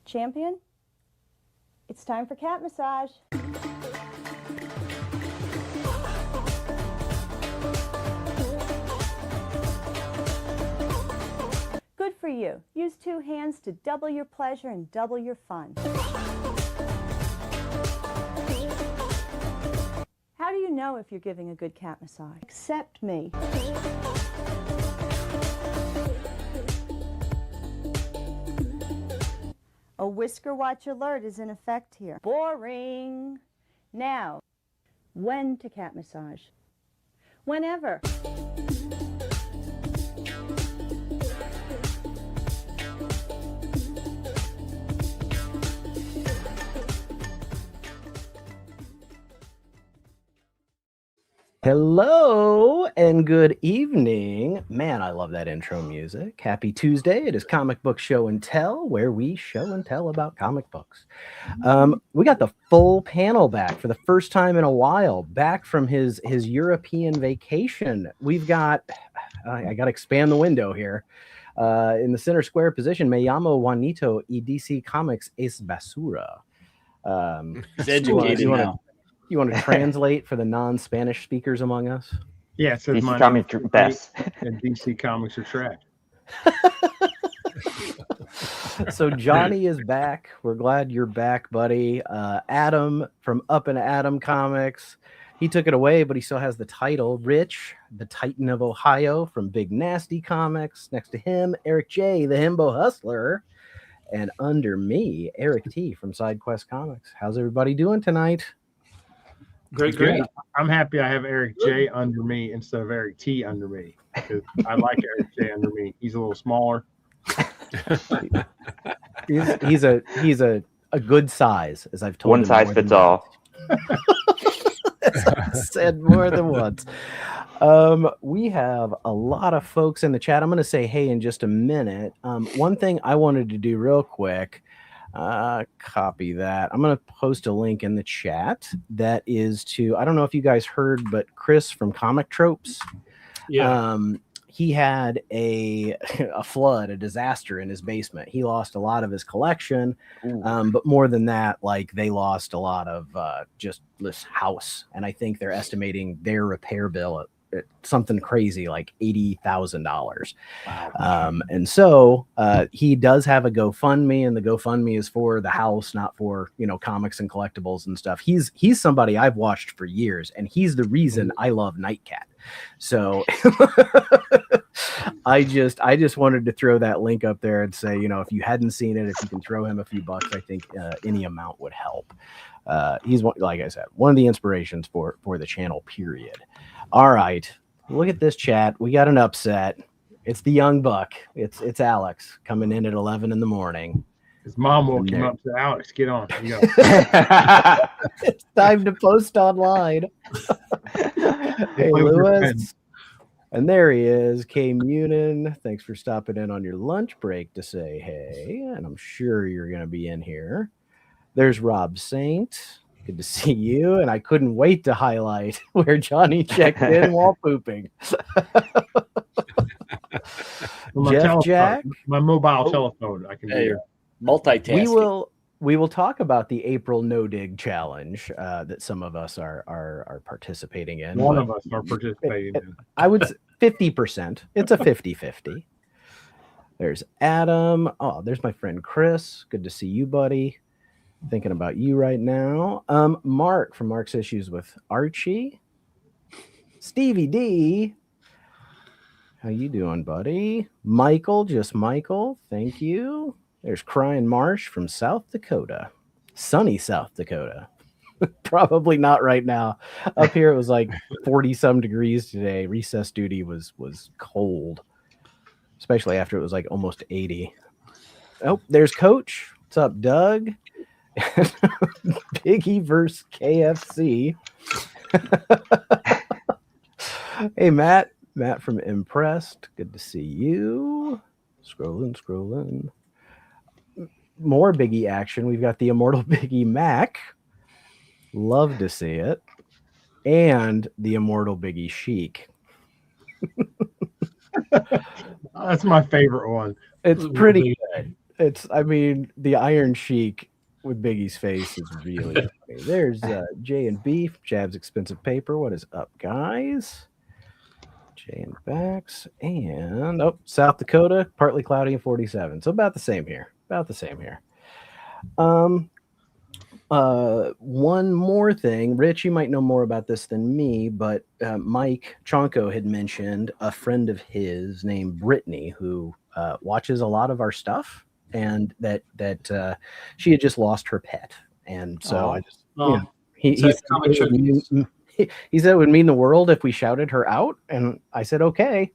Champion, it's time for cat massage. Good for you. Use 2 hands to double your pleasure and double your fun. How do you know if you're giving a good cat massage? Accept me. A whisker watch alert is in effect here. Boring. Now, when to cat massage? Whenever. Hello and good evening. Man, I love that intro music. Happy Tuesday. It is Comic Book Show and Tell, where we show and tell about comic books. We got the full panel back for the first time in a while, back from his European vacation. We've got, I got to expand the window here. In the center square position, me llamo Juanito y DC Comics es basura. He's educated now. You want to translate for the non-Spanish speakers among us? Yeah, it says DC Comics are best. And DC Comics are trash. So Johnny is back. We're glad you're back, buddy. Adam from Up and Adam Comics. He took it away, but he still has the title. Rich, the Titan of Ohio from Big Nasty Comics. Next to him, Eric J, the Himbo Hustler. And under me, Eric T from SideQuest Comics. How's everybody doing tonight? Great. I'm happy I have Eric J under me instead of Eric T under me. Because I like Eric J under me. He's a little smaller. He's a good size, as I've told One him size fits all. I've said more than once. We have a lot of folks in the chat. I'm going to say hey in just a minute. One thing I wanted to do real quick. Copy that. I'm going to post a link in the chat that is to, I don't know if you guys heard, but Chris from Comic Tropes, he had a flood, a disaster in his basement. He lost a lot of his collection, but more than that, like they lost a lot of just this house, and I think they're estimating their repair bill at something crazy like $80,000. Wow. And so he does have a GoFundMe, and the GoFundMe is for the house, not for, comics and collectibles and stuff. He's somebody I've watched for years, and he's the reason I love Nightcat. So I just wanted to throw that link up there and say, if you hadn't seen it, if you can throw him a few bucks, I think any amount would help. He's, like I said, one of the inspirations for the channel, period. All right, look at this chat. We got an upset. It's the young buck. It's Alex coming in at 11 in the morning. His mom woke him up to Alex. Get on. You go. It's time to post online. Hey, Lewis. And there he is, K Munin. Thanks for stopping in on your lunch break to say hey. And I'm sure you're going to be in here. There's Rob Saint. Good to see you. And I couldn't wait to highlight where Johnny checked in while pooping. Jeff Jack. My mobile telephone. I can hear. Multitasking. We will talk about the April No Dig Challenge that some of us are participating in. One of us are participating in. I would say 50%. It's a 50-50. There's Adam. Oh, there's my friend Chris. Good to see you, buddy. Thinking about you right now. Mark from Mark's Issues with Archie. Stevie D. How you doing, buddy? Michael, just Michael. Thank you. There's Crying Marsh from South Dakota. Sunny South Dakota. Probably not right now. Up here it was like 40-some degrees today. Recess duty was cold. Especially after it was like almost 80. Oh, there's Coach. What's up, Doug? Biggie versus KFC. Hey, Matt from Impressed. Good to see you. Scrolling. More Biggie action. We've got the immortal Biggie Mac. Love to see it. And the immortal Biggie Chic. That's my favorite one. It's pretty good. I mean, the Iron Sheik with Biggie's face is really funny. There's J and B from Jab's Expensive Paper. What is up, guys? J and Bax. And South Dakota, partly cloudy and 47. So about the same here. One more thing, Rich, you might know more about this than me, but Mike Chonko had mentioned a friend of his named Brittany who watches a lot of our stuff, and that she had just lost her pet, and so he said it would mean the world if we shouted her out, and I said okay.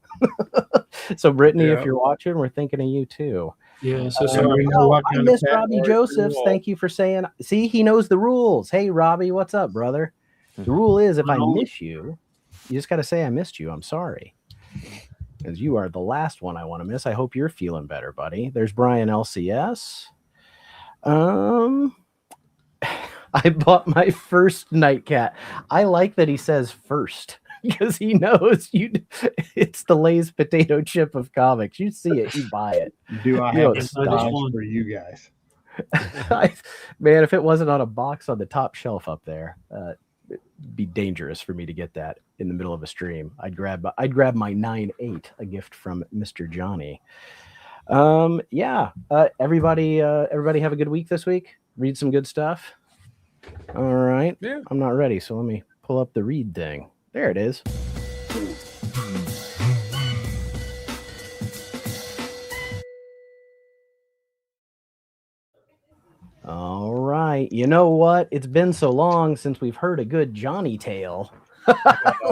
So Brittany, if you're watching, we're thinking of you too. Yeah, I miss Robbie Josephs. Thank you for saying. See, he knows the rules. Hey, Robbie, what's up, brother? The rule is if I miss you, you just got to say I missed you. I'm sorry, because you are the last one I want to miss. I hope you're feeling better, buddy. There's Brian LCS. I bought my first Nightcat. I like that he says first, because he knows it's the Lay's potato chip of comics. You see it, you buy it. Do I have a stash for you guys? Man, if it wasn't on a box on the top shelf up there, it'd be dangerous for me to get that in the middle of a stream. I'd grab my 9/8, a gift from Mr. Johnny. Everybody have a good week this week. Read some good stuff. All right. Yeah. I'm not ready, so let me pull up the read thing. There it is. All right. You know what? It's been so long since we've heard a good Johnny tale.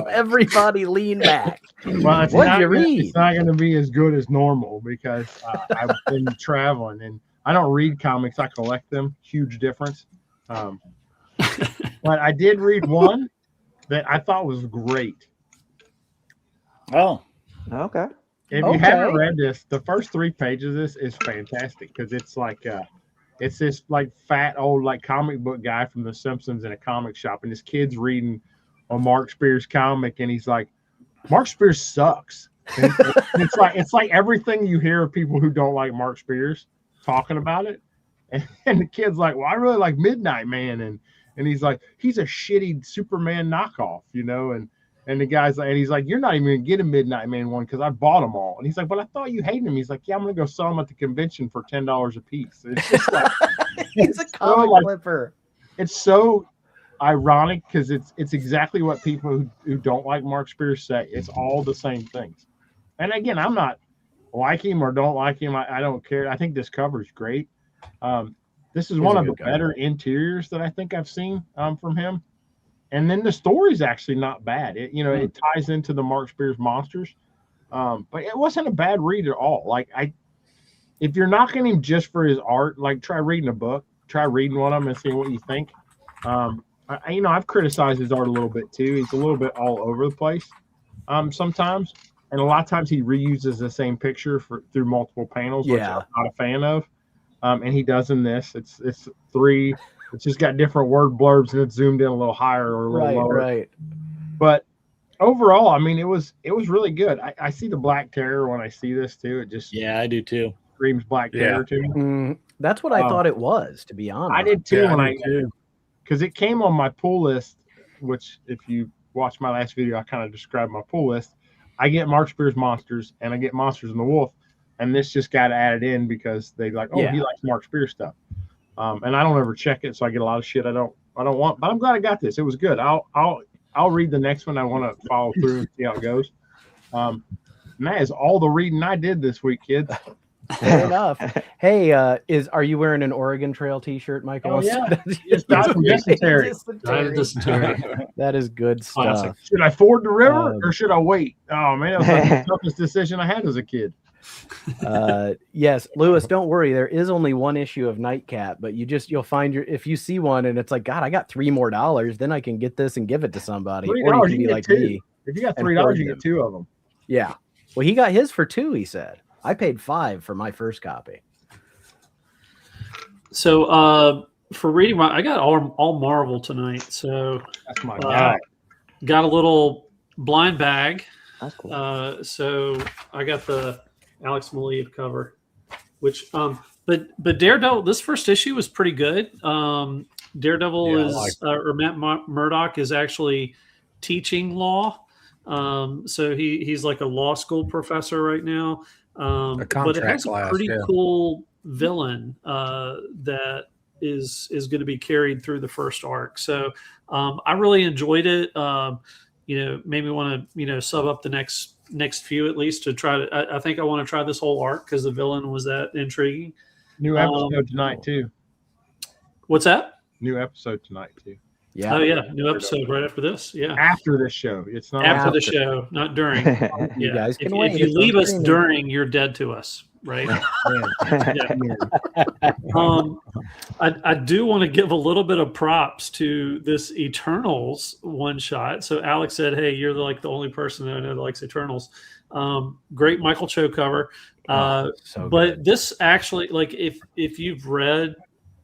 Everybody lean back. Well, what'd you read? It's not going to be as good as normal because I've been traveling and I don't read comics. I collect them. Huge difference. But I did read one that I thought was great. Oh, okay. If you haven't read this, the first 3 pages of this is fantastic because it's like it's this like fat old like comic book guy from The Simpsons in a comic shop, and this kid's reading a Mark Spears comic, and he's like, Mark Spears sucks. And it's like everything you hear of people who don't like Mark Spears talking about it, and the kid's like, well, I really like Midnight Man, and he's like, he's a shitty Superman knockoff, and the guy's like, and he's like, you're not even gonna get a Midnight Man one because I bought them all. And he's like, but I thought you hated him. He's like, yeah, I'm gonna go sell them at the convention for $10 a piece. It's just like, he's a comic flipper. It's so ironic because it's exactly what people who don't like Mark Spears say. It's all the same things. And again, I'm not like him or don't like him. I don't care. I think this cover is great. This is one of the better interiors that I think I've seen from him. And then the story's actually not bad. It ties into the Mark Spears monsters. But it wasn't a bad read at all. Like if you're knocking him just for his art, like try reading a book, try reading one of them and seeing what you think. I've criticized his art a little bit too. He's a little bit all over the place sometimes. And a lot of times he reuses the same picture through multiple panels, which I'm not a fan of. And he does in this. It's 3. It's just got different word blurbs and it's zoomed in a little higher or a little lower. Right. But overall, I mean, it was really good. I see the Black Terror when I see this too. It just I do too. Screams Black Terror to me. That's what I thought it was, to be honest. I did too because it came on my pull list. Which, if you watch my last video, I kind of described my pull list. I get Mark Spears monsters and I get Monsters and the Wolf, and this just got added in because they like, he likes Mark Spears stuff. And I don't ever check it, so I get a lot of shit I don't want. But I'm glad I got this. It was good. I'll read the next one. I want to follow through and see how it goes. And that is all the reading I did this week, kids. Fair enough. Hey, are you wearing an Oregon Trail T-shirt, Michael? Oh, yeah. It's dysentery. That is good stuff. Should I ford the river or should I wait? Oh man, that was like the toughest decision I had as a kid. Yes, Lewis, don't worry. There is only one issue of Nightcat, but you'll find if you see one and it's like, God, I got $3 more, then I can get this and give it to somebody. Or you can be like me. If you got $3, you get 2 of them. Yeah. Well, he got his for 2. He said. I paid $5 for my first copy. So for reading, I got all Marvel tonight. So that's my guy. Got a little blind bag. That's cool. So I got the Alex Maleev cover, which But Daredevil, this first issue was pretty good. Daredevil Yeah, I is like or Matt Murdock is actually teaching law. So he's like a law school professor right now. A But it has contract a class, pretty yeah. cool villain that is going to be carried through the first arc. So I really enjoyed it. Made me want to sub up the next few at least to try to. I think I want to try this whole arc because the villain was that intriguing. New episode tonight too. What's that? New episode tonight too. Yeah. Oh yeah, new episode right after this. Yeah, After this show, it's not after the after. show, not during. You Yeah. guys can if, wait. if you It's leave on us streaming. during, you're dead to us, right? I do want to give a little bit of props to this Eternals one shot. So Alex said, "Hey, you're like the only person that I know that likes Eternals." Great Michael Cho cover. So But good. this actually, like, if you've read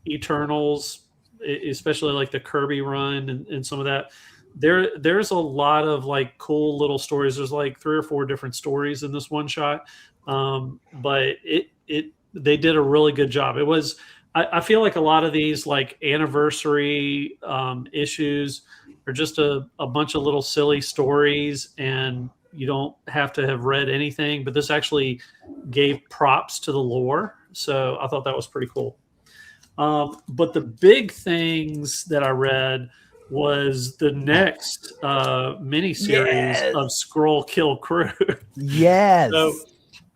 Eternals, especially like the Kirby run and some of that, there's a lot of like cool little stories. There's like 3 or 4 different stories in this one shot, but they did a really good job. It was I feel like a lot of these like anniversary issues are just a bunch of little silly stories, and you don't have to have read anything. But this actually gave props to the lore, so I thought that was pretty cool. But the big things that I read was the next miniseries of Skrull Kill Crew. Yes. So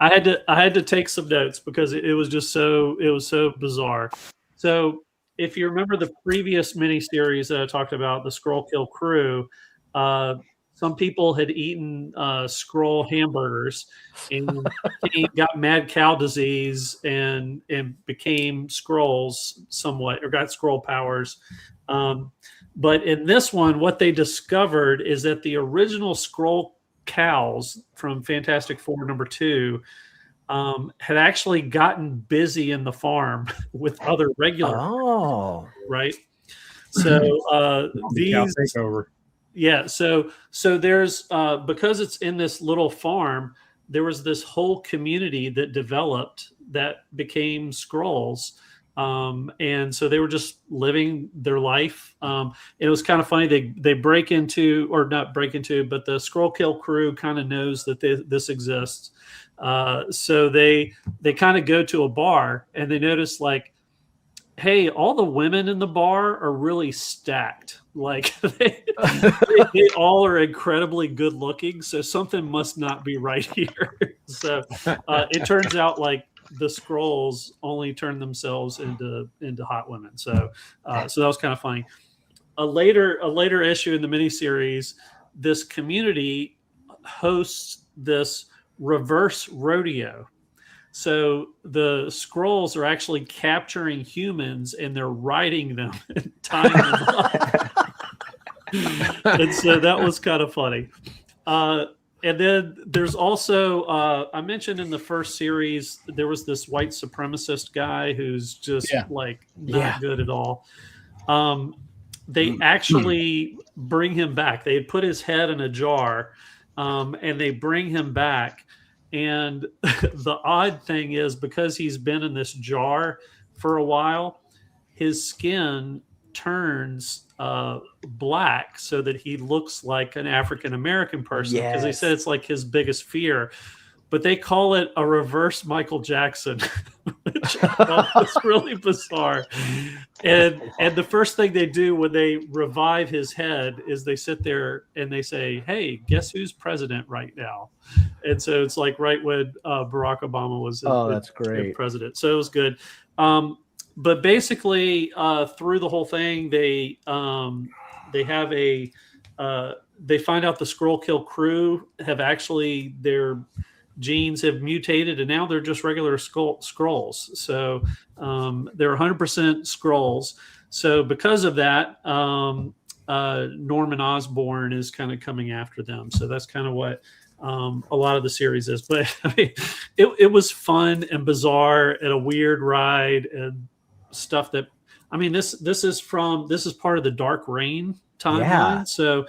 I had to take some notes because it was so bizarre. So if you remember the previous miniseries that I talked about, the Skrull Kill Crew, some people had eaten Skrull hamburgers and got mad cow disease and became Skrulls somewhat, or got Skrull powers. But in this one, what they discovered is that the original Skrull cows from Fantastic Four #2 had actually gotten busy in the farm with other regular, right? So these takeover. yeah, so there's because it's in this little farm, there was this whole community that developed that became Skrulls. And so they were just living their life. It was kind of funny. They break into, or not break into, but the Skrull Kill Crew kind of knows that this exists. So they kind of go to a bar and they notice like, hey, all the women in the bar are really stacked. Like they all are incredibly good looking. So something must not be right here. So it turns out like the Skrulls only turn themselves into hot women. So that was kind of funny. A later issue in the miniseries, this community hosts this reverse rodeo. So the Skrulls are actually capturing humans and they're riding them and tying them up. And so that was kind of funny. And then there's also, I mentioned in the first series, there was this white supremacist guy who's just like not good at all. They actually bring him back. They had put his head in a jar and they bring him back. And the odd thing is, because he's been in this jar for a while, his skin turns black so that he looks like an African-American person, because they said it's like his biggest fear. But they call it a reverse Michael Jackson, which I thought was really bizarre. And the first thing they do when they revive his head is they sit there and they say, hey, guess who's president right now? And so it's like right when Barack Obama was that's great. president. So it was good. But basically, through the whole thing, they have they find out the Skrull Kill Crew have actually, their genes have mutated and now they're just regular Skrulls. So they're 100% Skrulls. So because of that, Norman Osborn is kind of coming after them. So that's kind of what a lot of the series is. But I mean, it was fun and bizarre and a weird ride and stuff that, I mean, this is part of the Dark Reign timeline. So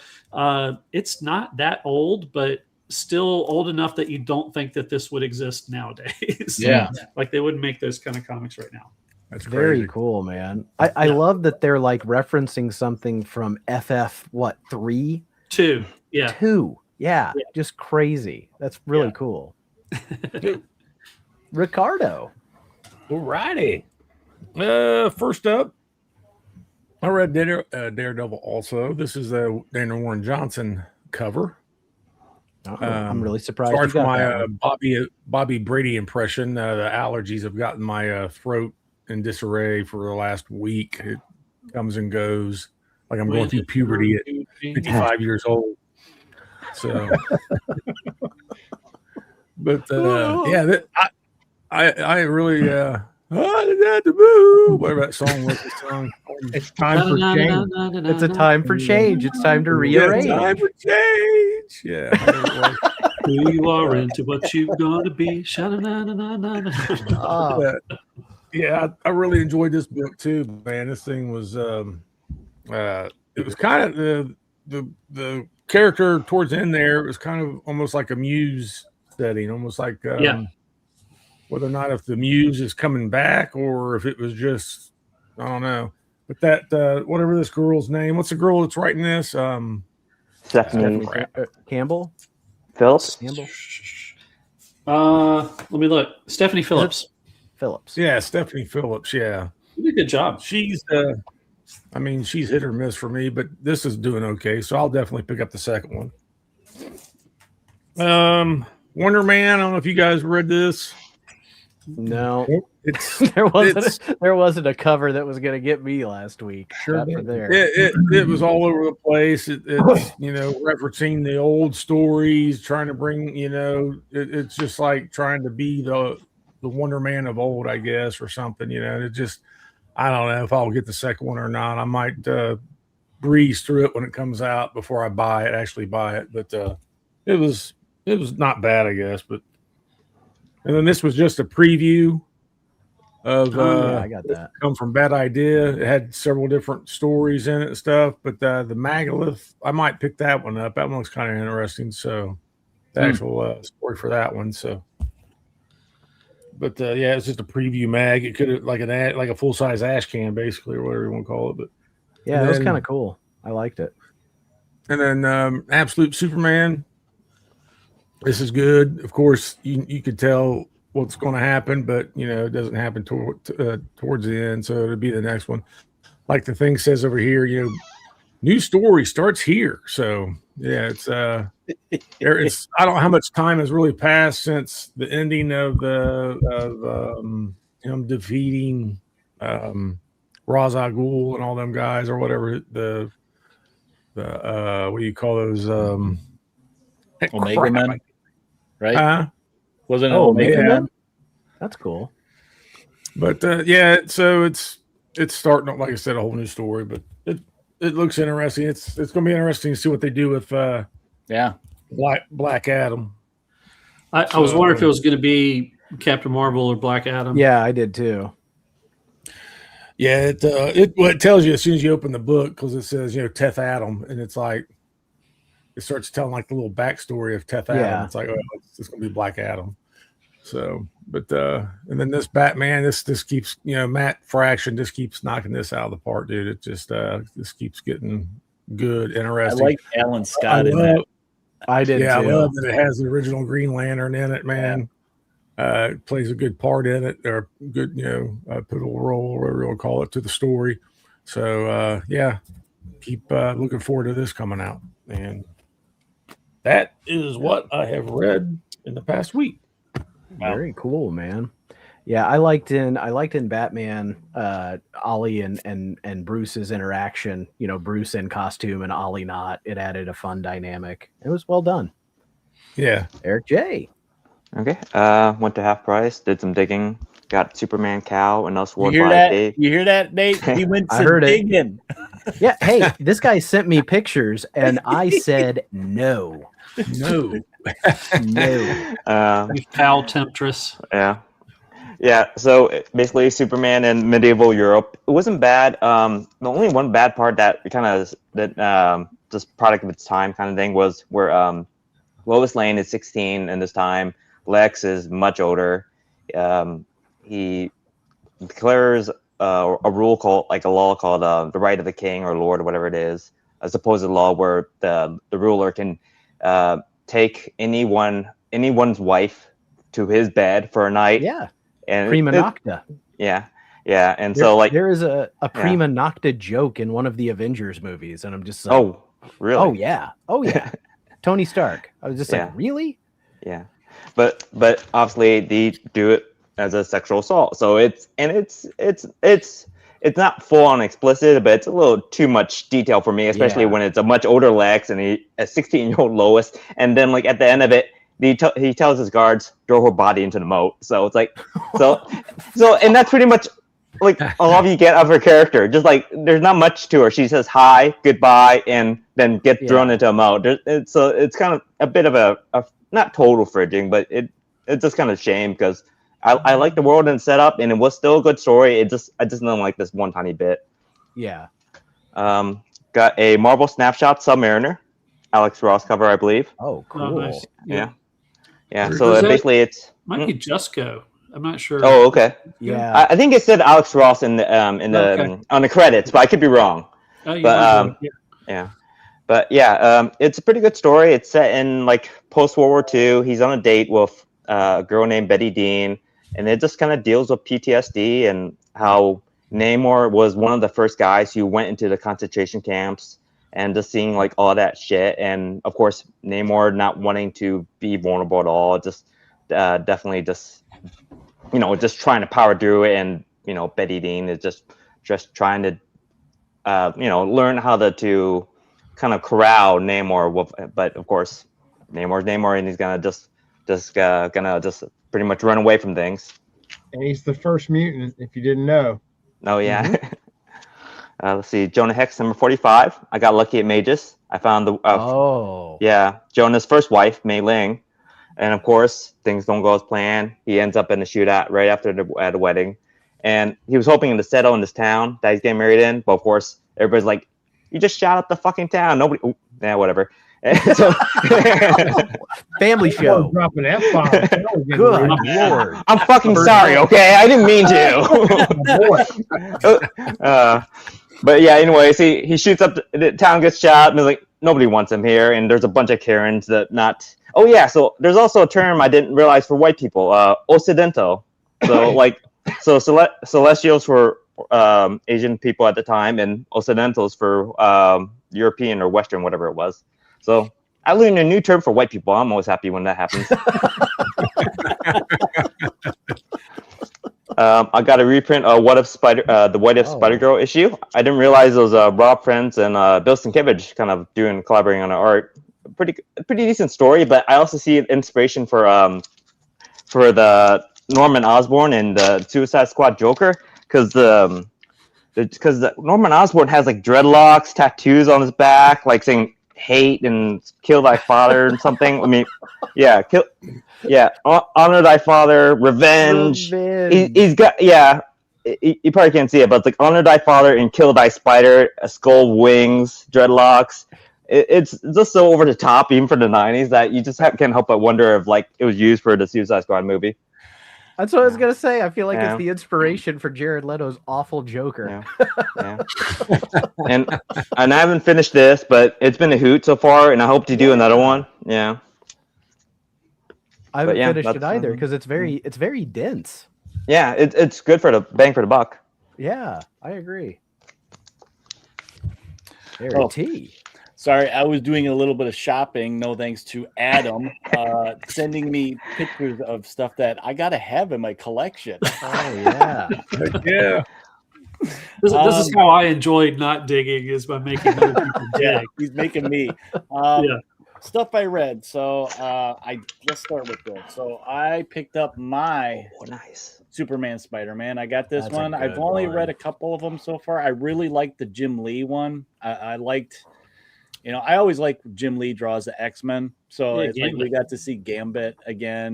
it's not that old, but still old enough that you don't think that this would exist nowadays. Yeah. Like they wouldn't make those kind of comics right now. That's Very crazy. cool, man. I love that they're like referencing something from FF 3? 2. Yeah. 2. Yeah, just crazy. That's really Yeah. cool. Ricardo. Alrighty. First up, I read Daredevil also. This is a Daniel Warren Johnson cover. I'm really surprised Sorry you for got my that one. Bobby Brady impression. The allergies have gotten my throat in disarray for the last week. It comes and goes. Like I'm going through puberty at 55 years old. So, but yeah, I really whatever that song was. The song. It's time for change. It's a time for change. It's time to Yeah, rearrange. time for change. Yeah. whatever it was. Who you are into what you're going to be. Sha-na-na-na-na-na. Oh, Yeah, I really enjoyed this book too, man. This thing was it was kind of the character towards the end there. It was kind of almost like a Muse setting, almost like whether or not if the Muse is coming back or if it was just I don't know. But that whatever this girl's name, what's the girl that's writing this? Stephanie Campbell? Phillips. Campbell? Let me look. Stephanie Phillips. Phillips. Yeah, Stephanie Phillips. Yeah, You did a good job. she's I mean, she's hit or miss for me, but this is doing okay. So I'll definitely pick up the second one. Wonder Man. I don't know if you guys read this. No. It's There wasn't a cover that was going to get me last week. Sure Not for did. there. it was all over the place. It's referencing the old stories, trying to bring it's just like trying to be the Wonder Man of old, I guess, or something. It just I don't know if I'll get the second one or not. I might breeze through it when it comes out before I actually buy it. But it was not bad, I guess. But and then this was just a preview of Yeah, I got that. Come From Bad Idea. It had several different stories in it and stuff. But the Megalith, I might pick that one up. That one looks kind of interesting. So the actual story for that one. So. But yeah, it's just a preview mag. It could have like a full size ash can, basically, or whatever you want to call it. But Yeah, it was kind of cool. I liked it. and then Absolute Superman. This is good. Of course, you could tell what's going to happen, but it doesn't happen towards the end. So it'll be the next one. Like the thing says over here, new story starts here. So yeah, it's it's I don't know how much time has really passed since the ending of him defeating Ra's al Ghul and all them guys or whatever the what do you call those Omega Men, right? Huh? Wasn't it Oh, Omega yeah. Men? That's cool. But yeah, so it's starting up, like I said, a whole new story. But it looks interesting. It's going to be interesting to see what they do with Yeah. Black Adam. I was wondering if it was going to be Captain Marvel or Black Adam. Yeah, I did too. Yeah, it tells you as soon as you open the book because it says Teth Adam, and it's like it starts telling like the little backstory of Teth Adam. Yeah. It's like it's going to be Black Adam. So, but and then this Batman, this keeps Matt Fraction just keeps knocking this out of the park, dude. It just this keeps getting good, I interesting. like Alan Scott in that. I did Yeah, I too. love that it has the original Green Lantern in it, man. It plays a good part in it, or good, pivotal role, or whatever you want to call it, to the story. So, yeah, keep looking forward to this coming out. And that is what I have read in the past week. Wow. Very cool, man. Yeah, I liked in Batman, Ollie and Bruce's interaction. Bruce in costume and Ollie not. It added a fun dynamic. It was well done. Yeah. Eric J. Okay. Went to Half Price, did some digging, got Superman Cow and us You Ward hear by that? Dave. You hear that, Nate? He went I to heard it. digging. Yeah, hey, this guy sent me pictures and I said no. No. No. You foul temptress. Yeah. So basically, Superman in medieval Europe. It wasn't bad. The only one bad part that just product of its time kind of thing was where Lois Lane is 16 in this time. Lex is much older. He declares a rule called, like a law called the right of the king or lord or whatever it is, a supposed law where the ruler can take anyone's wife to his bed for a night. Yeah. And Prima nocta. Yeah. Yeah. And so like there is a prima nocta joke in one of the Avengers movies, and I'm just like, oh, really? Oh yeah. Oh yeah. Tony Stark. I was just Yeah. like, really? Yeah. But obviously they do it as a sexual assault. So it's not full on explicit, but it's a little too much detail for me, especially when it's a much older Lex and a 16-year-old Lois. And then like at the end of it, he tells his guards, throw her body into the moat. So it's like, so and that's pretty much like all you get of her character. Just like there's not much to her. She says hi, goodbye, and then gets thrown into a moat. So it's kind of a bit of a not total fridging, but it's just kind of shame because I like the world and setup, and it was still a good story. I just don't like this one tiny bit. Yeah. Got a Marvel Snapshot Submariner, Alex Ross cover, I believe. Oh, cool. Oh, nice. Yeah. So basically, it's might be Jusco. I'm not sure. Oh, okay. Yeah. I think it said Alex Ross in the on the credits, but I could be wrong. Oh, you But might be. yeah. But yeah, it's a pretty good story. It's set in like post World War II. He's on a date with a girl named Betty Dean, and it just kind of deals with PTSD and how Namor was one of the first guys who went into the concentration camps, and just seeing like all that shit. And of course, Namor not wanting to be vulnerable at all, just definitely just trying to power through it. And Betty Dean is just trying to learn how to kind of corral Namor, but of course Namor's Namor, and he's gonna just pretty much run away from things. And he's the first mutant, if you didn't know. Oh yeah. Let's see, Jonah Hex number 45. I got lucky at Magus. I found Jonah's first wife, Mei Ling, and of course things don't go as planned. He ends up in a shootout right after the wedding, and he was hoping to settle in this town that he's getting married in, but of course everybody's like, you just shot up the fucking town. Nobody. Whatever. So, family show. Dropping F-bomb. Good Lord. I'm fucking sorry. Okay, I didn't mean to. But yeah. Anyways, he shoots up. The town gets shot, and he's like, nobody wants him here. And there's a bunch of Karens that not. Oh yeah. So there's also a term I didn't realize for white people. Occidental. So Celestials for Asian people at the time, and Occidentals for European or Western, whatever it was. So I learned a new term for white people. I'm always happy when that happens. I got a reprint of the What If Spider-Girl issue. I didn't realize it was Rob Friends and Bill Sienkiewicz kind of collaborating on the art. Pretty decent story, but I also see inspiration for the Norman Osborn and the Suicide Squad Joker, because Norman Osborn has like dreadlocks, tattoos on his back, like saying hate and kill thy father and something. I mean, honor thy father, revenge. He's got you probably can't see it, but it's like honor thy father and kill thy spider, a skull, wings, dreadlocks. It's just so over the top, even for the 90s, that you just can't help but wonder if like it was used for the Suicide Squad movie. That's what I was gonna say. I feel like it's the inspiration for Jared Leto's awful Joker. Yeah. And I haven't finished this, but it's been a hoot so far, and I hope to do another one. Yeah. I haven't finished it either because it's very dense. Yeah, it's good for the bang for the buck. Yeah, I agree. Sorry, I was doing a little bit of shopping. No thanks to Adam sending me pictures of stuff that I gotta have in my collection. Oh yeah, yeah. This is how I enjoyed not digging, is by making other people dig. Yeah, he's making me. Stuff I read. So let's start with this. So I picked up my Superman Spider-Man. I got this one. I've only read a couple of them so far. I really liked the Jim Lee one. I liked. I always like Jim Lee draws the X-Men, so it's like we got to see Gambit again,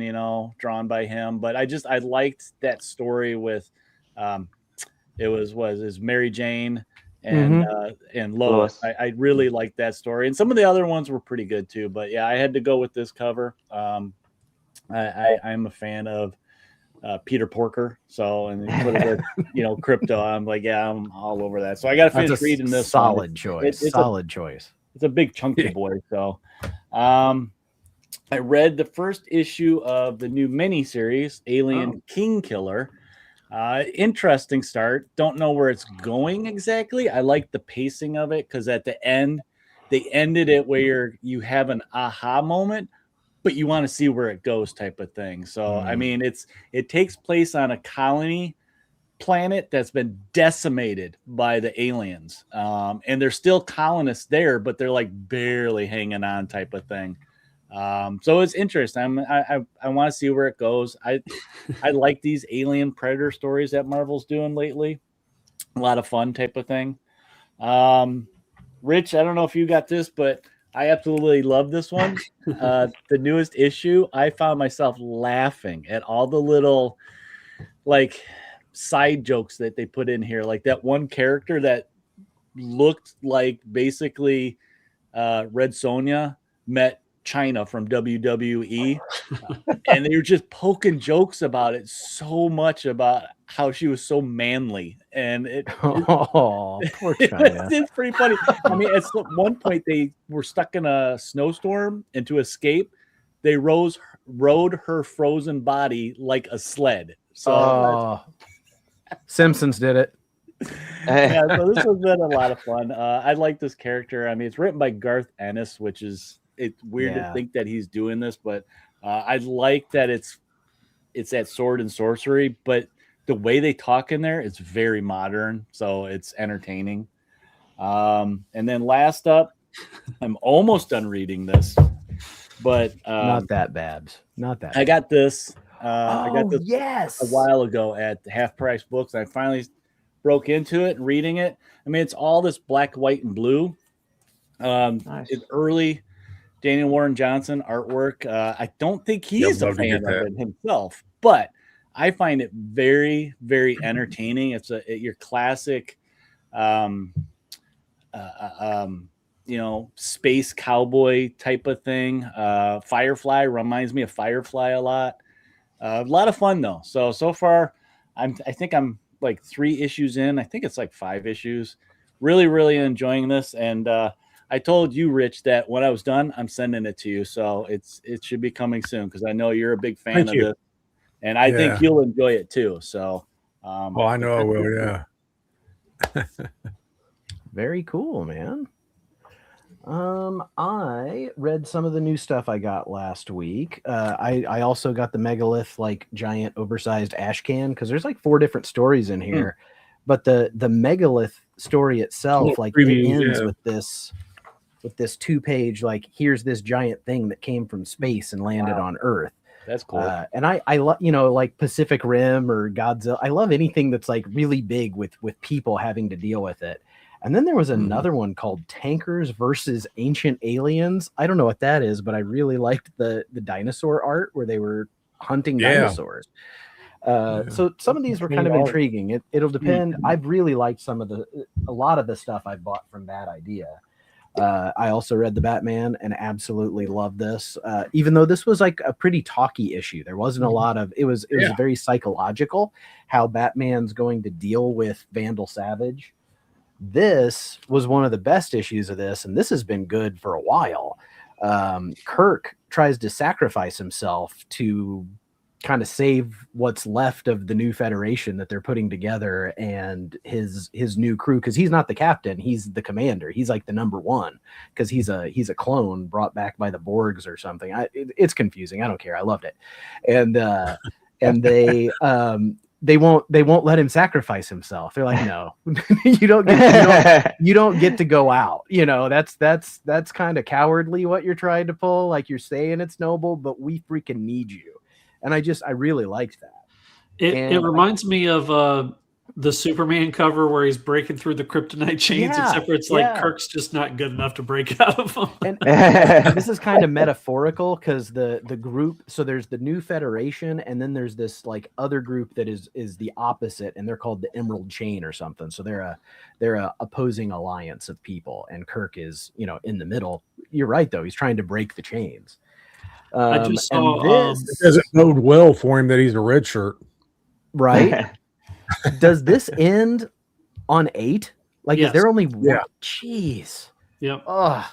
drawn by him. But I liked that story with, it was Mary Jane and Lois. I really liked that story, and some of the other ones were pretty good too. But yeah, I had to go with this cover. I'm a fan of Peter Porker, so and crypto. I'm like, yeah, I'm all over that. So I got to finish reading this. Solid choice. Solid choice. It's a big chunky boy. So, I read the first issue of the new miniseries, Alien King Killer. Interesting start. Don't know where it's going exactly. I like the pacing of it because at the end, they ended it where you have an aha moment, but you want to see where it goes type of thing. So, I mean, it takes place on a colony planet that's been decimated by the aliens. And there's still colonists there, but they're like barely hanging on type of thing. So it's interesting. I want to see where it goes. I like these alien predator stories that Marvel's doing lately. A lot of fun type of thing. Rich, I don't know if you got this, but I absolutely love this one. The newest issue, I found myself laughing at all the little like side jokes that they put in here. Like that one character that looked like basically Red Sonja met China from WWE, and they were just poking jokes about it so much about how she was so manly, and poor China. It's pretty funny. I mean, at one point they were stuck in a snowstorm, and to escape, they rode her frozen body like a sled. So Simpsons did it. Yeah, so this has been a lot of fun. I like this character. I mean, it's written by Garth Ennis, which is it's weird to think that he's doing this, but I like that it's that sword and sorcery, but the way they talk in there is very modern, so it's entertaining. And then last up, I'm almost done reading this, but not that bad. Not that. I got this. I got this yes a while ago at Half Price Books. I finally broke into it and reading it. I mean, it's all this black, white, and blue. Nice. It's early Daniel Warren Johnson artwork. I don't think he's a fan of it himself, but I find it very, very entertaining. It's your classic, space cowboy type of thing. Firefly reminds me of Firefly a lot. A lot of fun though. So far, I think I'm like 3 issues in. I think it's like 5 issues. Really, really enjoying this. And I told you, Rich, that when I was done, I'm sending it to you. So it should be coming soon because I know you're a big fan of this, and I think you'll enjoy it too. So, I know I will. Yeah. Very cool, man. I read some of the new stuff I got last week. I also got the Megalith, like giant oversized ash can, because there's like 4 different stories in here. But the Megalith story itself, like it ends with this 2-page, like here's this giant thing that came from space and landed on Earth. That's cool. And I love, like Pacific Rim or Godzilla. I love anything that's like really big with people having to deal with it. And then there was another one called Tankers versus Ancient Aliens. I don't know what that is, but I really liked the dinosaur art where they were hunting dinosaurs. So some of these were kind of intriguing. It'll depend. I've really liked a lot of the stuff I bought from Bad Idea. I also read the Batman and absolutely loved this. Even though this was like a pretty talky issue, there wasn't a lot of. It was very psychological how Batman's going to deal with Vandal Savage. This was one of the best issues of this, and this has been good for a while. Kirk tries to sacrifice himself to kind of save what's left of the new Federation that they're putting together and his new crew, because he's not the captain, he's the commander. He's like the number 1 because he's a clone brought back by the Borgs or something. It's confusing. I don't care. I loved it. And they won't let him sacrifice himself. They're like, no, you don't get to go out. That's kind of cowardly what you're trying to pull. Like you're saying it's noble, but we freaking need you. And I really liked that. It reminds me of the Superman cover where he's breaking through the kryptonite chains, Yeah, except for it's like yeah. Kirk's just not good enough to break out of them. And this is kind of metaphorical because the group, so there's the New Federation, and then there's this like other group that is the opposite, and they're called the Emerald Chain or something. So they're a opposing alliance of people, and Kirk is, you know, in the middle. You're right though; he's trying to break the chains. I just saw and It doesn't bode well for him that he's a red shirt. right. Does this end on 8? Like, Yes. is there only one? Yeah. Jeez. Yep. Ugh.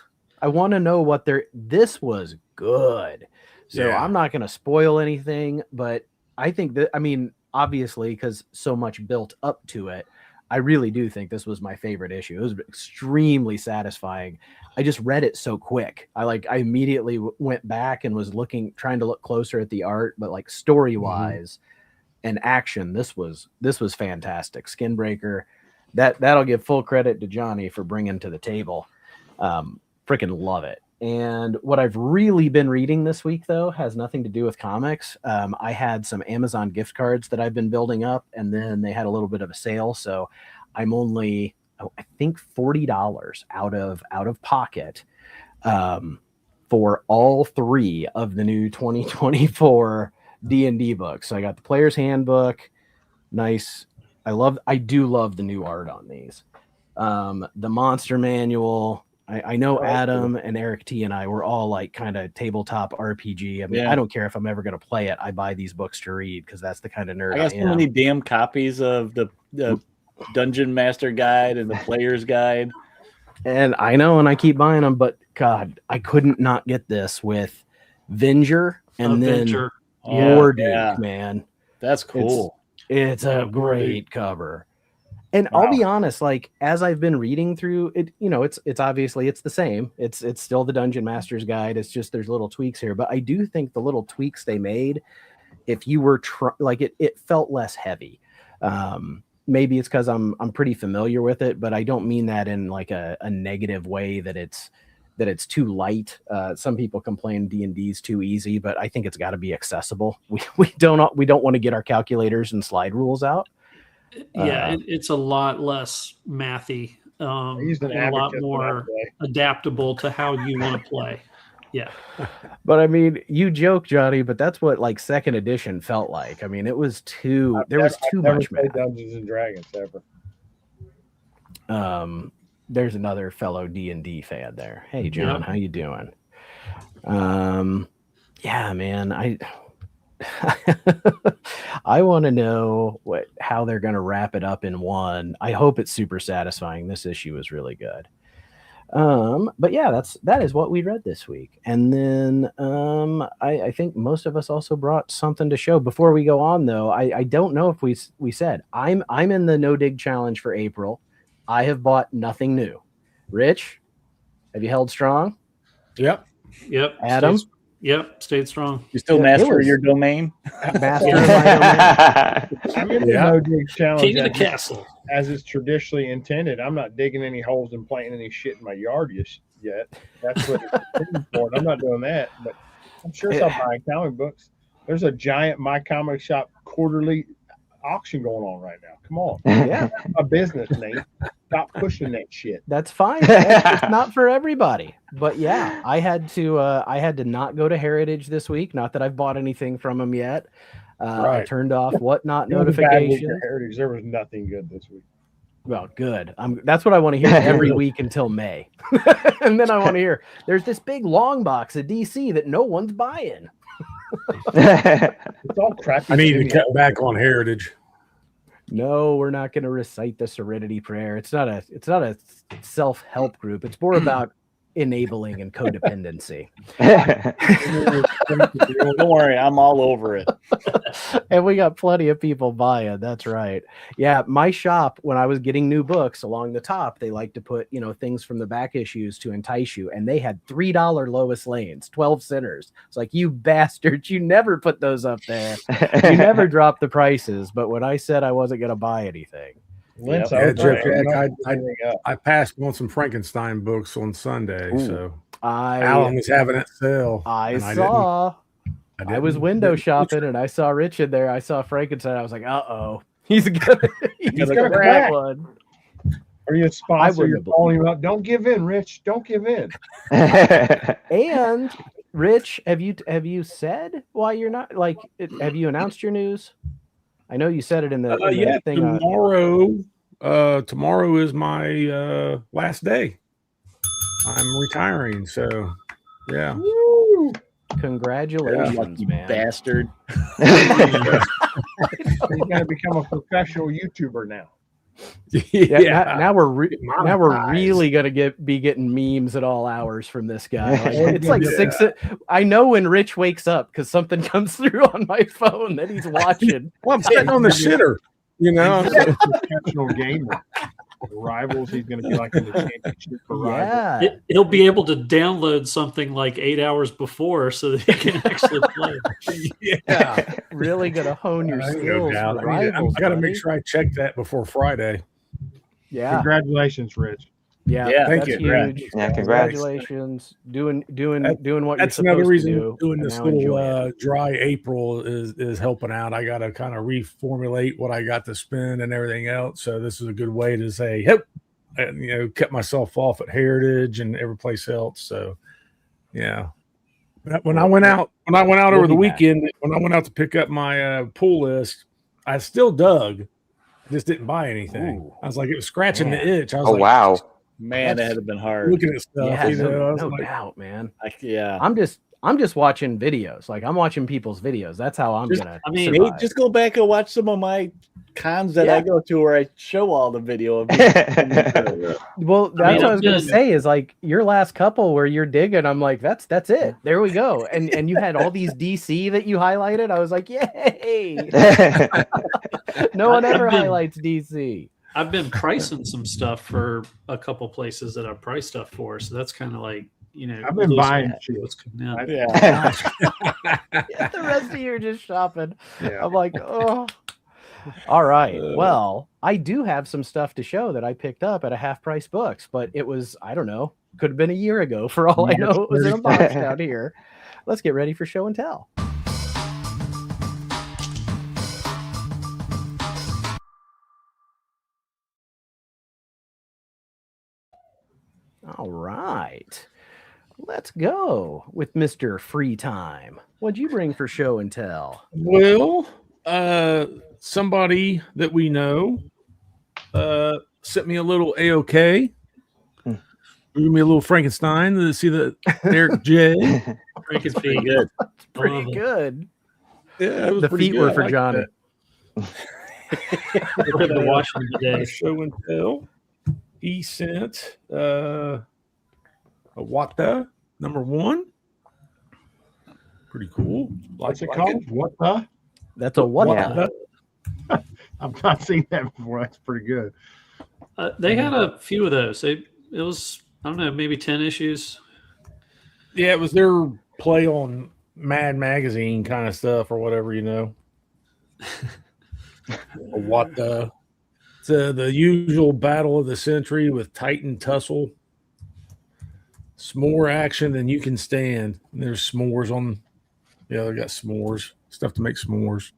I want to know what this was good. So Yeah. I'm not going to spoil anything, but I think that, I mean, obviously, because so much built up to it, I really do think this was my favorite issue. It was extremely satisfying. I just read it so quick. I immediately went back and was trying to look closer at the art, but like story wise and action, this was fantastic. Skinbreaker, that'll give full credit to Johnny for bringing to the table. Freaking love it. And what I've really been reading this week, though, has nothing to do with comics. I had some Amazon gift cards that I've been building up, and then they had a little bit of a sale. So I'm only, I think, $40 out of pocket for all 3 of the new 2024 D&D books. So I got the Player's Handbook. Nice. I do love the new art on these. The Monster Manual. I know Adam and Eric T and I were all like kind of tabletop RPG. I mean, I don't care if I'm ever going to play it. I buy these books to read because that's the kind of nerd I got so many damn copies of the Dungeon Master Guide and the Player's Guide. And I know, and I keep buying them, but God, I couldn't not get this with Venger and then Avenger. Warduke, man. That's cool. It's a great cover. And I'll be honest, like as I've been reading through it, you know, it's obviously it's the same. It's still the Dungeon Master's Guide. It's just there's little tweaks here, but I do think the little tweaks they made, if you were it felt less heavy. Maybe it's because I'm pretty familiar with it, but I don't mean that in like a negative way that it's too light. Some people complain D&D is too easy, but I think it's got to be accessible. We don't want to get our calculators and slide rules out. Yeah, it's a lot less mathy, and a lot more adaptable to how you want to play. Yeah. But I mean, you joke, Johnny, but that's what like second edition felt like. I mean, it was too much math. Dungeons and Dragons ever. There's another fellow D&D fan there. Hey, John, how you doing? Yeah, man, I want to know how they're going to wrap it up in one. I hope it's super satisfying. This issue is really good. But yeah, that is what we read this week. And then I think most of us also brought something to show. Before we go on, though, I don't know if we said I'm in the No Dig Challenge for April. I have bought nothing new. Rich, have you held strong? Yep. Adam? Stayed strong. You still master your domain? Master of my domain. I'm in the No Dig Challenge. King of the castle. As it's traditionally intended. I'm not digging any holes and planting any shit in my yard yet. That's what it's intended for. And I'm not doing that. But I'm sure I'll buy comic books. There's a giant My Comic Shop quarterly auction going on right now. Come on. Yeah. That's my business, Nate. Stop pushing that shit. That's fine. It's not for everybody. But yeah, I had to not go to Heritage this week. Not that I've bought anything from them yet. I turned off whatnot notifications. Heritage, there was nothing good this week. Well, good. That's what I want to hear every week until May. And then I want to hear there's this big long box of DC that no one's buying. It's all crappy. I need to cut back on Heritage. No, we're not going to recite the Serenity Prayer. It's not a self-help group. It's more about enabling and codependency. Don't worry, I'm all over it. And we got plenty of people buying. That's right. Yeah, my shop, when I was getting new books, along the top, they like to put, things from the back issues to entice you. And they had $3 Lois Lanes, 12 Sinners. It's like, you bastards, you never put those up there. You never dropped the prices. But when I said I wasn't going to buy anything, I passed on some Frankenstein books on Sunday. Ooh. So Alan was having it sale. I was window shopping and I saw Rich in there. I saw Frankenstein. I was like, He's gonna gonna grab crack. one. Are you a sponsor? wouldn't You're have calling him up. Don't give in, Rich. Don't give in. And Rich, have you said why you're not like? Have you announced your news? I know you said it in the, Yeah, thing. tomorrow is my last day. I'm retiring, so yeah. Woo! Congratulations, You man! bastard. He's gonna become a professional YouTuber now. Yeah, now we're Monetized. really gonna be getting memes at all hours from this guy. Like, Yeah. it's like six. I know when Rich wakes up because something comes through on my phone that he's watching. Well, I'm sitting on the shitter, you know. He's a professional gamer. Rivals, he's gonna be like in the championship for Rivals. Yeah, He'll be able to download something like 8 hours before so that he can actually play. Yeah, really gonna hone your skills. I for Rivals, got to buddy. make sure I check that before Friday. Yeah, Congratulations, Rich. yeah, Yeah, thank that's you. huge. Yeah, congrats. Congratulations, doing what That's you're supposed another reason to do. doing and this now enjoy it. little dry April is helping out. I got to kind of reformulate what I got to spend and everything else. So this is a good way to say, "Hey," and cut myself off at Heritage and every place else. So yeah. When I went out over the weekend, when I went out to pick up my pull list, I still dug, just didn't buy anything. Ooh. I was like, it was scratching the itch. I was Oh like, wow. Man, that had been hard. looking at stuff. Yeah, you know, I was no like, doubt, man. Yeah. I'm just watching videos. Like I'm watching people's videos. That's how I'm gonna. I mean, Hey, survive. just go back and watch some of my cons that I go to where I show all the video of Well, that's I mean, what I was gonna I'm say. Is like your last couple where you're digging. I'm like, that's it. There we go. And you had all these DC that you highlighted. I was like, yay! No one ever I've been- highlights DC. I've been pricing some stuff for a couple places that I price stuff for, so that's kind of like I've been buying shit. what's coming out. Yeah. Yeah, the rest of you are just shopping. Yeah. I'm like, oh. All right. Well, I do have some stuff to show that I picked up at a half price books, but it was, I don't know, could have been a year ago for all I know. It was in a box down here. Let's get ready for show and tell. All right. Let's go with Mr. Free Time. What'd you bring for show and tell? well, somebody that we know sent me a little AOK. Give me a little Frankenstein to see the Eric J. Frank and Pretty feet. good. Pretty Love it. good. Yeah, it was The pretty feet good. were I for liked Johnny. that. We're gonna watch them today. Show and tell. He sent a Wata #1. Pretty cool. What's it Like called? What the? That's a what? Yeah. the? I've not seen that before. That's pretty good. They had a few of those. It was, I don't know, maybe 10 issues. Yeah, it was their play on Mad Magazine kind of stuff or whatever, you know. What the? It's the usual battle of the century with Titan tussle. S'more action than you can stand. And there's s'mores on. Yeah, they got s'mores. Stuff to make s'mores.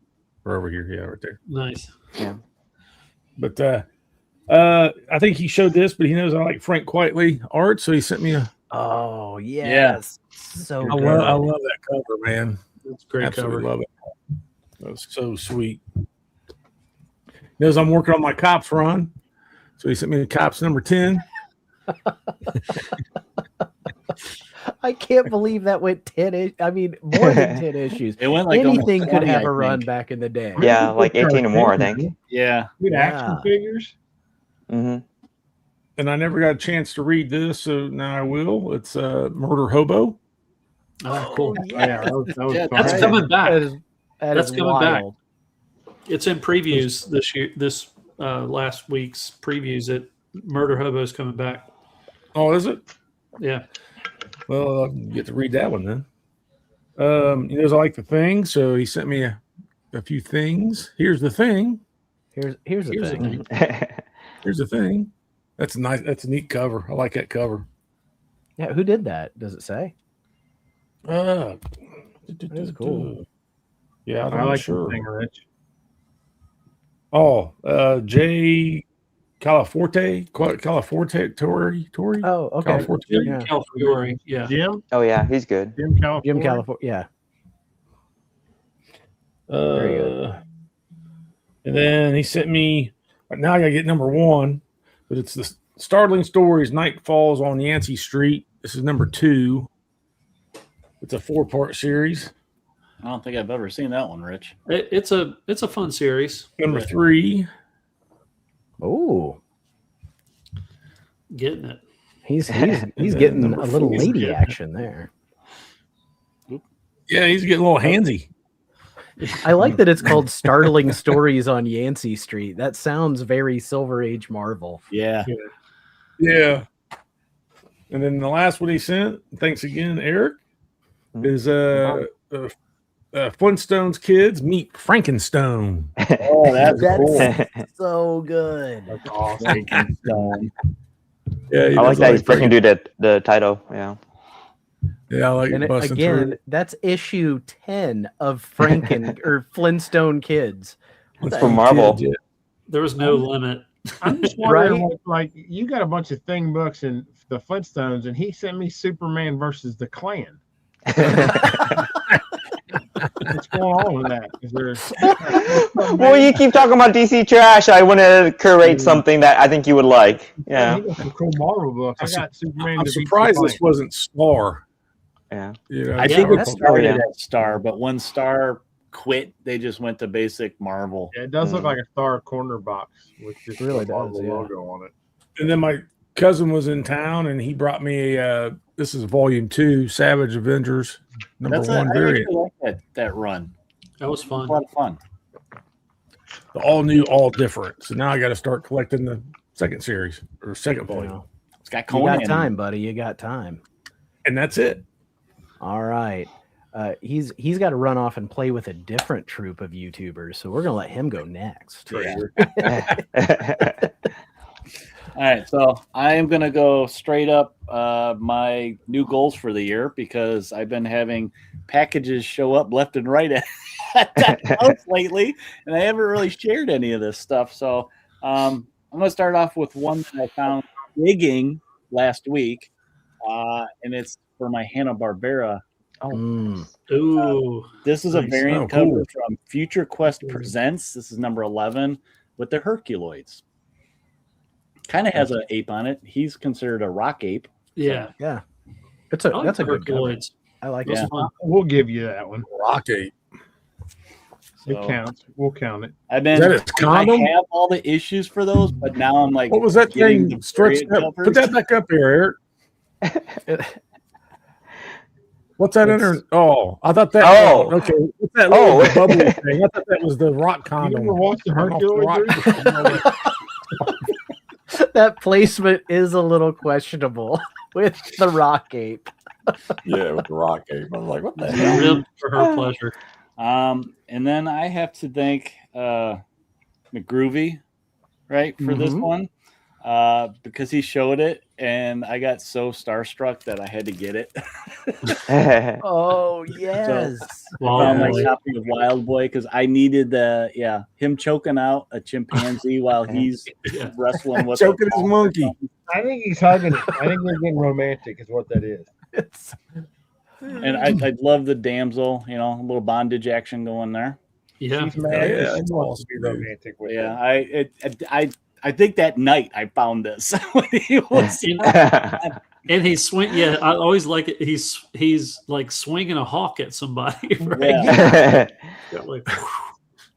Or over here. Yeah, right there. Nice. But I think he showed this, but he knows I like Frank Quitely art, so he sent me a. Oh, yes. So I good. love that cover, man. That's a great Absolutely cover. love it. That was so sweet. He knows I'm working on my Cops run, so he sent me the Cops #10. I can't believe that went 10 I mean, more than 10 issues. It went like Anything almost could 20, have I a run think. back in the day. Yeah, like 18 or more, I think. Yeah. Good Yeah. action figures. Hmm. And I never got a chance to read this, so now I will. It's Murder Hobo. Oh, cool. Oh, yeah, that was Yeah, That's fun. coming back. That's coming back. wild. It's in previews this year. This last week's previews that Murder Hobo's coming back. Oh, is it? Yeah. Well, I'll get to read that one then. He knows I like the thing, so he sent me a few things. Here's the thing. Here's the Here's the thing. thing. Here's the thing. That's a nice. That's a neat cover. I like that cover. Yeah, who did that? Does it say? That is cool. Yeah, I'm I not like sure. the thing, Rich. Jay Calaforte, Tori. Oh, okay. Calaforte. Yeah. Calafiore, yeah. Jim Oh yeah, he's good. Jim California. Jim California. Yeah. Very good. And then he sent me. Now I gotta get number 1, but it's the Startling Stories. Night Falls on Yancey Street. This is number 2. It's a 4-part series. I don't think I've ever seen that one, Rich. It's a fun series. Number 3. Oh, Getting it. he's getting a Number little 4. lady action there. Yeah, he's getting a little handsy. I like that it's called Startling Stories on Yancey Street. That sounds very Silver Age Marvel. Yeah. Yeah. And then the last one he sent, thanks again, Eric, is Flintstones Kids Meet Frankenstone. Oh, that's cool. So good. That's awesome. Yeah, I like that he's breaking through the title. Yeah. Yeah, I like And busting again, through. that's issue 10 of or Flintstone Kids. It's from Marvel. Kids, yeah. There was no limit. I'm just wondering, Right? like you got a bunch of thing books and the Flintstones, and he sent me Superman versus the Klan. What's going on with that? Is there? Well, you keep talking about DC trash. I want to curate something that I think you would like. Yeah. He got some cool Marvel books. I got Superman. I'm to beat surprised the this wasn't Star. Yeah. You know, I think Yeah, it that's started yeah. at Star, but when Star quit, they just went to basic Marvel. Yeah, it does look like a Star corner box with just Really the Marvel does, yeah. logo on it. And then my cousin was in town, and he brought me this is volume 2, Savage Avengers, number That's 1 I variant. really like that run. That was It's fun. a lot of fun. The all new, all different. So now I got to start collecting the second series or second volume, Well, It's got you Conan. got time, buddy. You got time. and that's it. All right. He's got to run off and play with a different troop of YouTubers, so we're gonna let him go next. Yeah. All right, so I am going to go straight up my new goals for the year because I've been having packages show up left and right at that house lately, and I haven't really shared any of this stuff. So I'm going to start off with one that I found digging last week, and it's for my Hanna-Barbera. Ooh. This is a Nice. variant Oh, cover cool. from Future Quest Presents. This is number 11 with the Herculoids. Kind of has an ape on it. He's considered a rock ape. Yeah. Yeah, I like that's a the good cover. Herculoids. I like Yeah. it. We'll give you that one. Rocket. It So counts. We'll count it. I've Is been. that his I condom? have all the issues for those, but now I'm like, What was that getting thing the stretched variant up? Put covers. that back up here, Eric. What's that It's- under? Oh, I thought that. Oh. Okay. What's that little Oh. bubble thing? I thought that was the rock You condom. ever watch the Off the Hercules? rock. That placement is a little questionable with the rock ape. Yeah, with the rock ape. I was like, what the hell? Ribbed for her pleasure. And then I have to thank McGroovy, right, for this Mhm. one, because he showed it, and I got so starstruck that I had to get it. Oh yes. Found my Wow. copy of Wild Boy because I needed him choking out a chimpanzee while he's Yeah. wrestling with Choking his monkey. I think he's hugging it. I think they're getting romantic, is what that is. It's- And I love the damsel, a little bondage action going there. Yeah. She's mad. Yeah, she it's wants awesome, to be dude. romantic with Yeah, it. I think that night I found this when he was. And he's swing. Yeah, I always like it. He's like swinging a hawk at somebody. Right? Yeah. Like,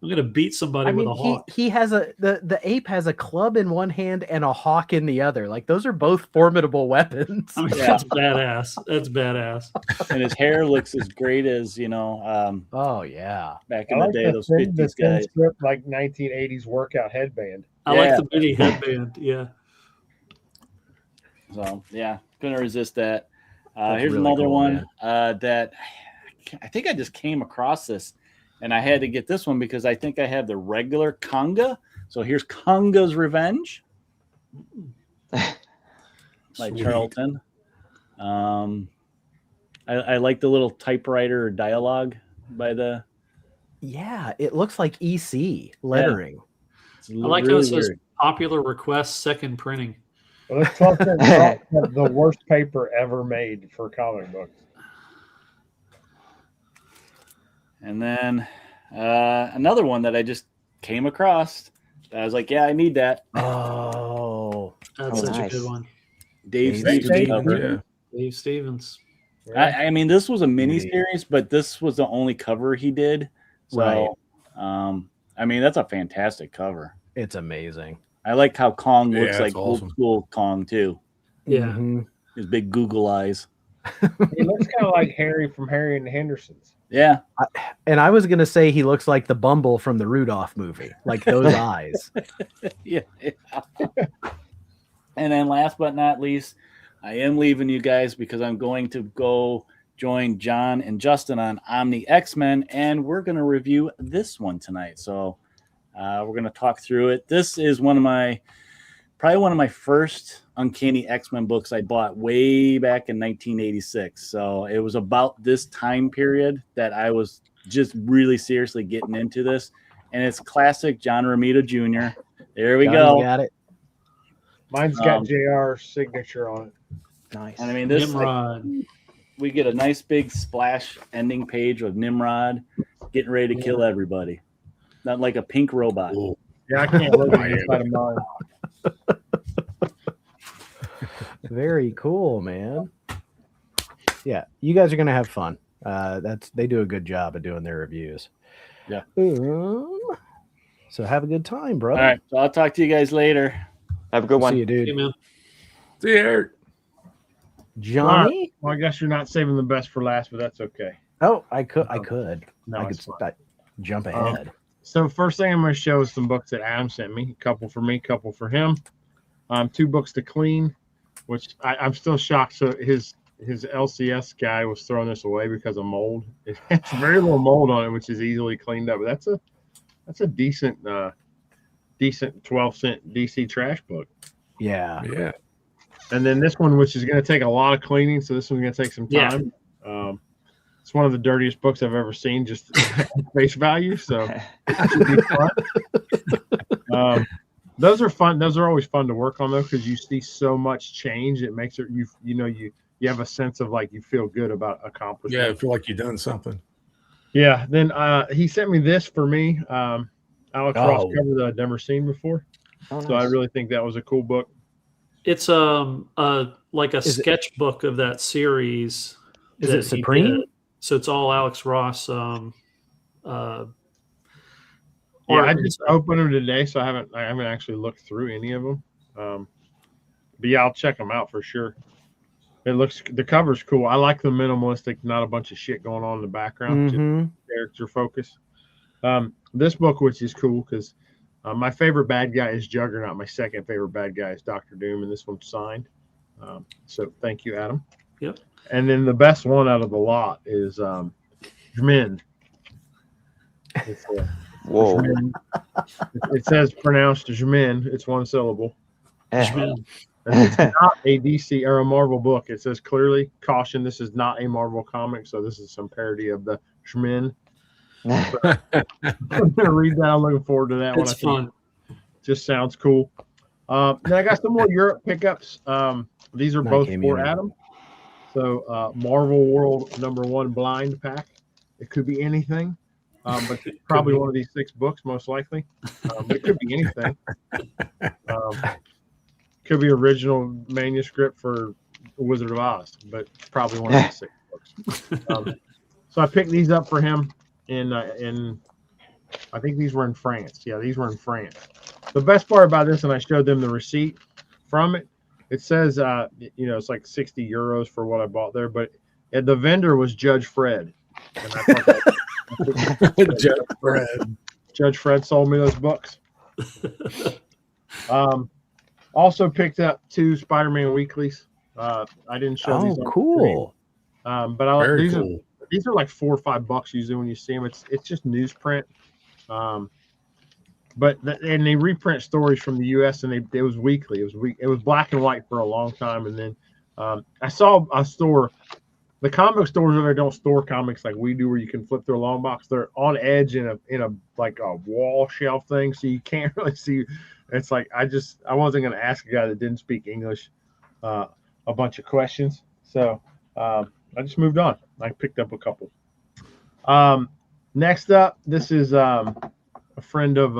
I'm gonna beat somebody I mean, with a hawk. he has the ape has a club in one hand and a hawk in the other. Like those are both formidable weapons. I mean, Yeah. that's badass. That's badass. And his hair looks as great as Oh yeah. back I in the like day, the those thin 50s guys. strip, like 1980s workout headband. I Yeah. like the mini headband. Yeah. So yeah, couldn't resist that. That's Here's really another cool, one man. that I think I just came across this, and I had to get this one because I think I have the regular Conga. So here's Conga's Revenge by Sweet. Charlton. I like the little typewriter or dialogue by the. Yeah, it looks like EC lettering. It's I like how it says popular request second printing. Well, let's talk about the worst paper ever made for comic books. And then another one that I just came across. I was like, yeah, I need that. Oh, That's such nice. a good one. Dave Stevens. Yeah. Dave Stevens. I mean, this was a mini series, but this was the only cover he did. So, Right. I mean, that's a fantastic cover. It's amazing. I like how Kong looks Yeah, like it's awesome. old school Kong too. Yeah. Mhm. His big Google eyes. He looks kind of like Harry from Harry and the Hendersons. Yeah. And I was gonna say he looks like the Bumble from the Rudolph movie, like those eyes. Yeah. And then last but not least, I am leaving you guys because I'm going to go join John and Justin on Omni X-Men, and we're going to review this one tonight. So we're going to talk through it. This is probably one of my first Uncanny X-Men books I bought way back in 1986. So it was about this time period that I was just really seriously getting into this. And it's classic John Romita Jr. There we go. Got it. Mine's got JR's signature on it. Nice. And I mean, this Nimrod. we get a nice big splash ending page of Nimrod getting ready to kill everybody. Not like a pink robot. Cool. Yeah, I can't look at the inside of mine. Very cool, man. Yeah, you guys are gonna have fun. They do a good job of doing their reviews. Yeah. So have a good time, bro. All right. So I'll talk to you guys later. Have a good one. See you, dude. Hey, man. See you, Eric. Johnny. Well, I guess you're not saving the best for last, but that's okay. Oh, I could. No, I could it's fine. jump ahead. So first thing I'm going to show is some books that Adam sent me. A couple for me, a couple for him. 2 books to clean, which I'm still shocked. So his LCS guy was throwing this away because of mold. It has very little mold on it, which is easily cleaned up. But that's a decent 12-cent DC trash book. Yeah. Yeah. And then this one, which is going to take a lot of cleaning, so this one's going to take some time. It's one of the dirtiest books I've ever seen, just face value. So it should be fun. Those are fun. Those are always fun to work on, though, because you see so much change. It makes it you have a sense of like you feel good about accomplishment. Yeah, I feel like you've done something. Yeah. Then he sent me this for me. Alex Ross cover that I'd never seen before. Oh, nice. So I really think that was a cool book. It's like a sketchbook of that series. Is it Supreme? So it's all Alex Ross. Yeah, I just opened them today, so I haven't actually looked through any of them. But yeah, I'll check them out for sure. The cover's cool. I like the minimalistic, not a bunch of shit going on in the background, just character focus. This book, which is cool because my favorite bad guy is Juggernaut. My second favorite bad guy is Dr. Doom, and this one's signed. So thank you, Adam. Yep. And then the best one out of the lot is Jmin. Whoa. It says pronounced Jmin. It's one syllable. Man. And it's not a DC or a Marvel book. It says clearly, caution, this is not a Marvel comic, so this is some parody of the Jmin. I'm going to read that. I'm looking forward to that one. It's fun. Just sounds cool. Then I got some more Europe pickups. These are both for Adam. So Marvel World #1 blind pack. It could be anything, but it's probably one of these 6 books, most likely. It could be anything. Could be original manuscript for Wizard of Oz, but probably one of these 6 books. So I picked these up for him in I think these were in France. Yeah, these were in France. The best part about this, and I showed them the receipt from it. It says, it's like 60 euros for what I bought there, but the vendor was Judge Fred. And I thought Judge Fred sold me those books. Also picked up 2 Spider-Man weeklies. I didn't show these. Oh, cool. But these are like $4 or $5 usually when you see them. It's just newsprint. And they reprint stories from the U.S. and it was weekly. It was black and white for a long time, and then I saw a store the comic stores over there don't store comics like we do, where you can flip through a long box. They're on edge in a like a wall shelf thing, so you can't really see. It's like I wasn't going to ask a guy that didn't speak English a bunch of questions, so I just moved on. I picked up a couple. Next up, this is a friend of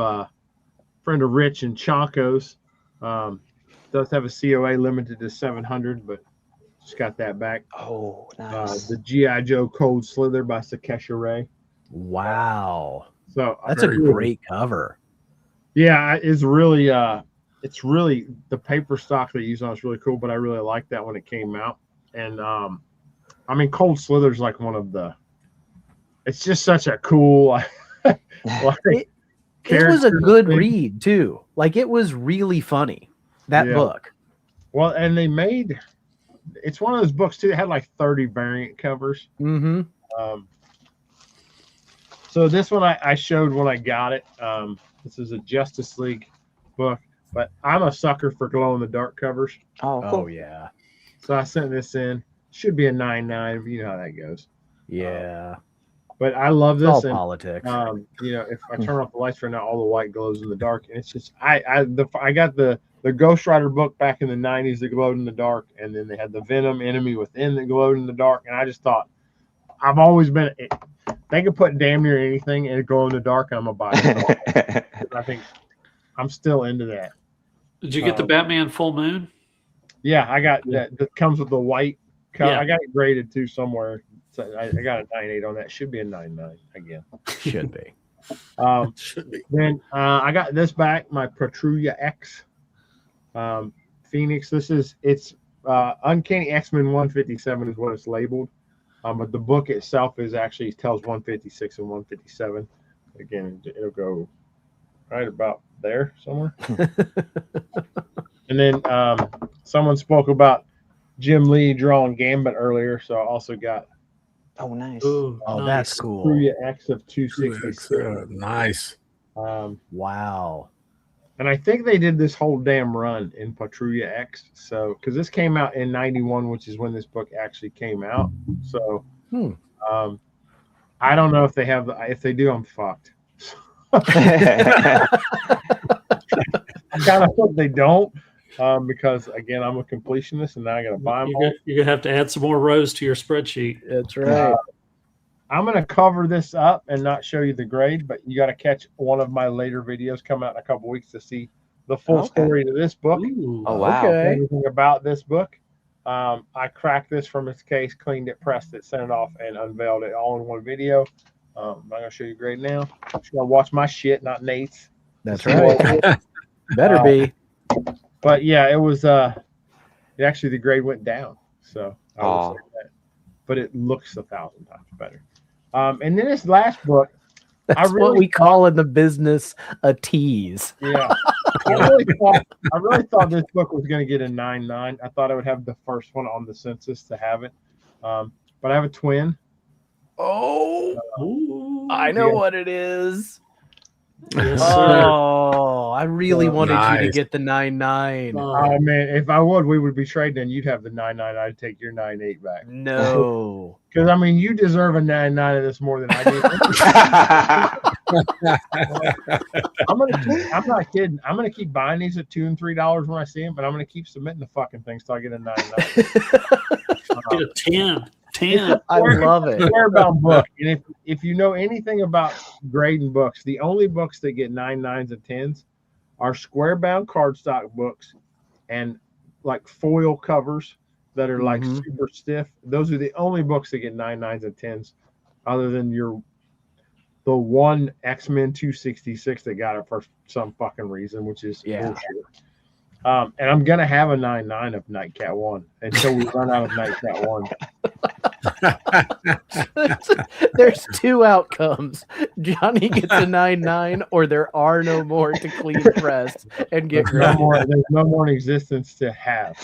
Rich and Chonko's. Does have a COA limited to 700, but just got that back. Oh, nice. The G.I. Joe Cold Slither by Sakesha Ray. Wow. So that's a great cover. Yeah, it's really the paper stock they use on is really cool, but I really liked that when it came out. And I mean, Cold Slither's like one of the. It's just such a cool. It was a good read too. Like it was really funny. That book. Well, and they made. It's one of those books too that had like 30 variant covers. Mm-hmm. So this one I showed when I got it. This is a Justice League book, but I'm a sucker for glow in the dark covers. Oh, cool. Oh yeah. So I sent this in. Should be a 9.9. You know how that goes. Yeah. But I love this. It's all and, politics. You know, if I turn off the lights right now, all the white glows in the dark, and it's just I got the Ghost Rider book back in the 90s that glowed in the dark, and then they had the Venom Enemy Within that glowed in the dark, and I just thought I've always been. They could put damn near anything and glow in the dark, and I'm gonna buy it. I think I'm still into that. Did you get the Batman Full Moon? Yeah, I got that. That comes with the white cover. Yeah. I got it graded too somewhere. So I got a 9.8 on that. Should be a 9.9 again. Should be. Should be. Then I got this back, my Patrulia X Phoenix. It's Uncanny X-Men 157 is what it's labeled. But the book itself is actually tells 156 and 157. Again, it'll go right about there somewhere. And then someone spoke about Jim Lee drawing Gambit earlier, so I also got Oh, nice. Ooh, Oh, nice. that's cool. Patrulia X of 266. Nice. Wow. And I think they did this whole damn run in Patrulia X. So, because this came out in 91, which is when this book actually came out. So, I don't know if they have, if they do, I'm fucked. I kind of hope they don't, because again, I'm a completionist and now I got to buy them all. You're going to have to add some more rows to your spreadsheet. That's right. I'm going to cover this up and not show you the grade, but you got to catch one of my later videos come out in a couple weeks to see the full story to this book. Ooh. Oh, wow. Okay. Everything about this book. I cracked this from its case, cleaned it, pressed it, sent it off, and unveiled it all in one video. I'm not going to show you grade now. I'm just going to watch my shit, not Nate's. That's right. Better be. But yeah, it was actually the grade went down. So I will say that. But it looks 1,000 times better. And then this last book, That's what we call in the business a tease. Yeah. I really thought this book was going to get a 9.9. I thought I would have the first one on the census to have it. But I have a twin. Ooh. I know what it is. Yes, sir. Oh, I really wanted you to get the 9.9. Oh, man. If I would, we would be trading and you'd have the 9.9. I'd take your 9.8 back. No. Because, I mean, you deserve a 9.9 of this more than I do. I'm not kidding. I'm going to keep buying these at $2 and $3 when I see them, but I'm going to keep submitting the fucking things till I get a 9.9. Get a 10. 10. I love it. Squarebound book. And if you know anything about grading books, the only books that get 9.9s and 10s are squarebound cardstock books and like foil covers that are like super stiff. Those are the only books that get 9.9s and 10s, other than the one X-Men 266 that got it for some fucking reason, which is bullshit. And I'm gonna have a 9.9 of Nightcat 1 until we run out of Nightcat 1. There's two outcomes. Johnny gets a 9.9, or there are no more to clean press and get There's no more in existence to have.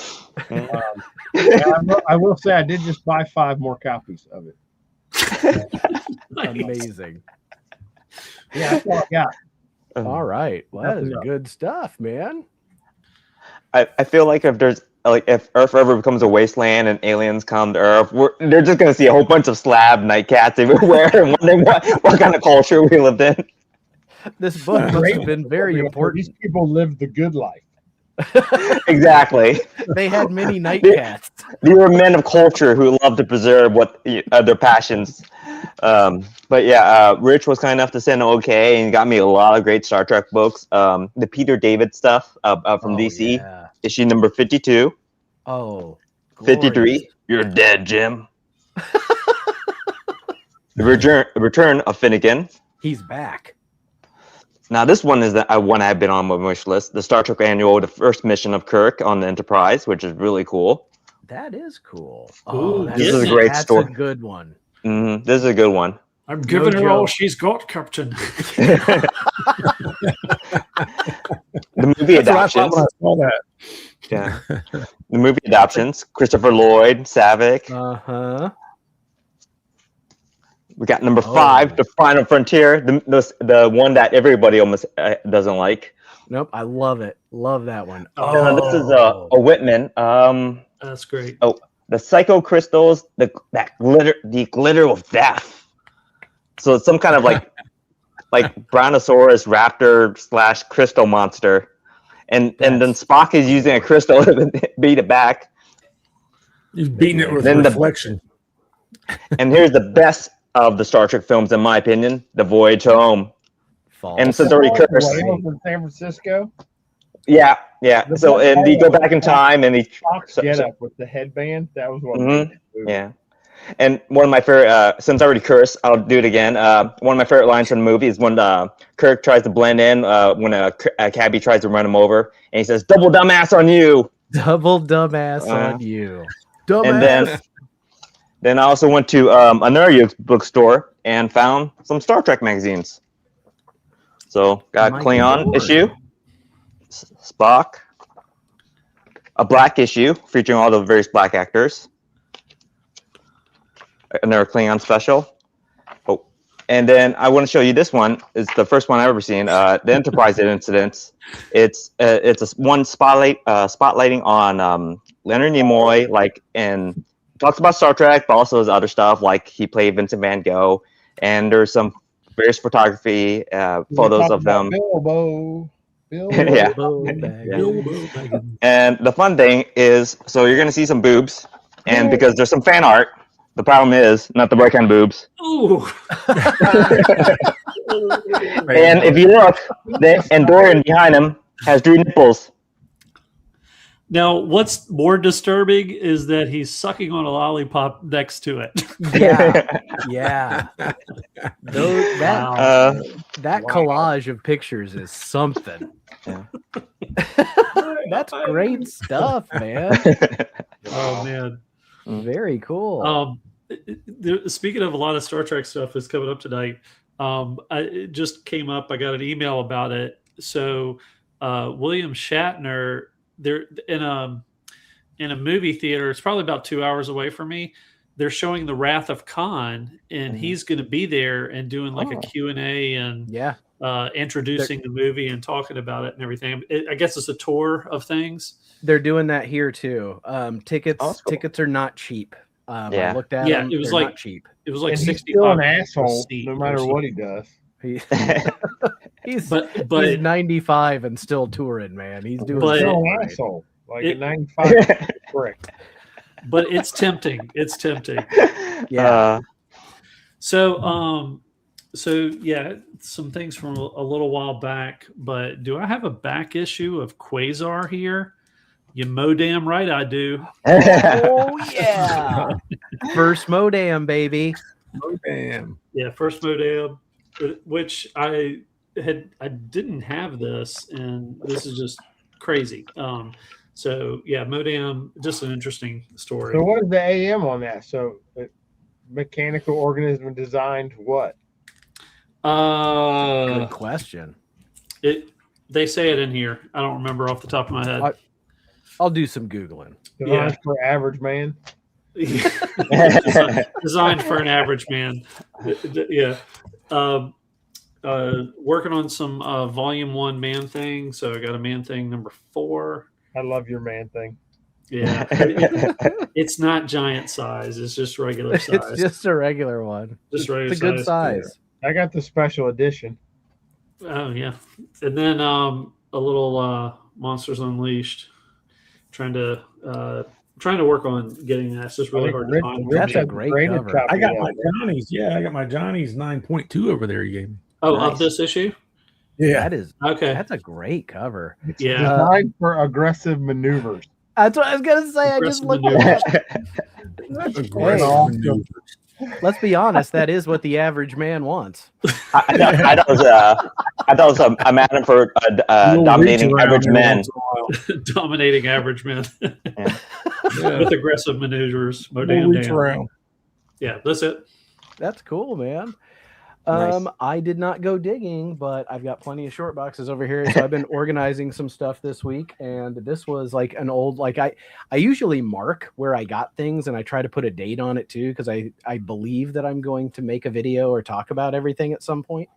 I will say I did just buy 5 more copies of it. Amazing. Yeah, that's all I got. All right. Well, that is good stuff, man. I feel like if there's like if Earth ever becomes a wasteland and aliens come to Earth, they're just gonna see a whole bunch of slab night cats everywhere and wondering what kind of culture we lived in. This book must have been very important. These people lived the good life. Exactly. They had many night cats. They were men of culture who loved to preserve their passions. But yeah, Rich was kind enough to send okay and got me a lot of great Star Trek books. The Peter David stuff from DC, issue number 52. Oh, 53. You're dead, Jim. The return of Finnegan. He's back. Now, this one is the one I've been on my wish list. The Star Trek Annual, the first mission of Kirk on the Enterprise, which is really cool. That is cool. Ooh, this is a great story. That's a good one. Mm-hmm. This is a good one. I'm giving her all she's got, Captain. The movie adaptations. I saw that. Yeah. The movie adaptations. Christopher Lloyd, Savick. Uh-huh. We got number 5, The Final Frontier, the one that everybody almost doesn't like. Nope, I love it. Love that one. This is a Whitman. That's great. Oh, the Psycho Crystals, the glitter of death. So it's some kind of like Brontosaurus raptor / crystal monster, and then Spock is using a crystal to beat it back. He's beating it with then reflection. And here's the best of the Star Trek films, in my opinion, The Voyage Home. False. And since already cursed. In San Francisco. Yeah. So and you go back in time, and he get up with the headband. That was one. Mm-hmm. Yeah. And one of my favorite, since I already cursed, I'll do it again. One of my favorite lines from the movie is when Kirk tries to blend in when a cabbie tries to run him over, and he says, "Double dumbass on you." Double dumbass on you. Dumbass. And then I also went to another bookstore and found some Star Trek magazines. So got Klingon issue, Spock, a black issue featuring all the various black actors, another Klingon special. Oh, and then I want to show you this one. It's the first one I've ever seen. The Enterprise incidents. It's one spotlighting on Leonard Nimoy, and talks about Star Trek, but also his other stuff, like he played Vincent Van Gogh, and there's some various photography photos of them. Bilbo. Yeah. And the fun thing is, so you're gonna see some boobs, and because there's some fan art, the problem is not the right kind of boobs. Ooh. And if you look, and Dorian behind him has 3 nipples. Now, what's more disturbing is that he's sucking on a lollipop next to it. Yeah. That collage of pictures is something. Yeah. That's great stuff, man. Oh, man. Very cool. Speaking of a lot of Star Trek stuff that's coming up tonight, it just came up. I got an email about it. So William Shatner, they're in a movie theater. It's probably about 2 hours away from me. They're showing The Wrath of Khan, and he's going to be there and doing like a Q&A and introducing the movie and talking about it and everything. I guess it's a tour of things. They're doing that here too. Tickets are not cheap. I looked at them. It was They're like not cheap. It was like and 60. He's still an asshole, no matter what he does. He's but 95 and still touring, man. He's doing still an asshole. Like at 95, correct. But it's tempting. It's tempting. Yeah. So yeah, some things from a little while back. But do I have a back issue of Quasar here? You damn right I do. Oh yeah. First Modam, baby. Modam. Yeah, first Modam, which I didn't have this, and this is just crazy. So yeah, Modam, just an interesting story. So what is the AM on that? So mechanical organism designed what? Good question. They say it in here. I don't remember off the top of my head. I'll do some Googling. Designed for average man. Designed for an average man. Yeah. Working on some volume 1 Man Thing. So I got a Man Thing number 4. I love your Man Thing. Yeah, it's not giant size. It's just regular size. It's just a regular one. Just regular it's a good size. I got the special edition. Oh yeah, and then a little Monsters Unleashed. Trying to work on getting that. It's just really hard to find. That's a great cover. I got my Johnny's. Yeah, I got my Johnny's 9.2 over there. You gave me. Oh, nice. Of this issue. Yeah, that is okay. That's a great cover. It's designed for aggressive maneuvers. That's what I was gonna say. I just looked at that. Let's be honest. That is what the average man wants. I thought it was a matter for dominating average men. Dominating average men with aggressive maneuvers. Yeah, that's it. That's cool, man. Nice. I did not go digging, but I've got plenty of short boxes over here. So I've been organizing some stuff this week, and this was like an old, like I usually mark where I got things, and I try to put a date on it too, because I believe that I'm going to make a video or talk about everything at some point.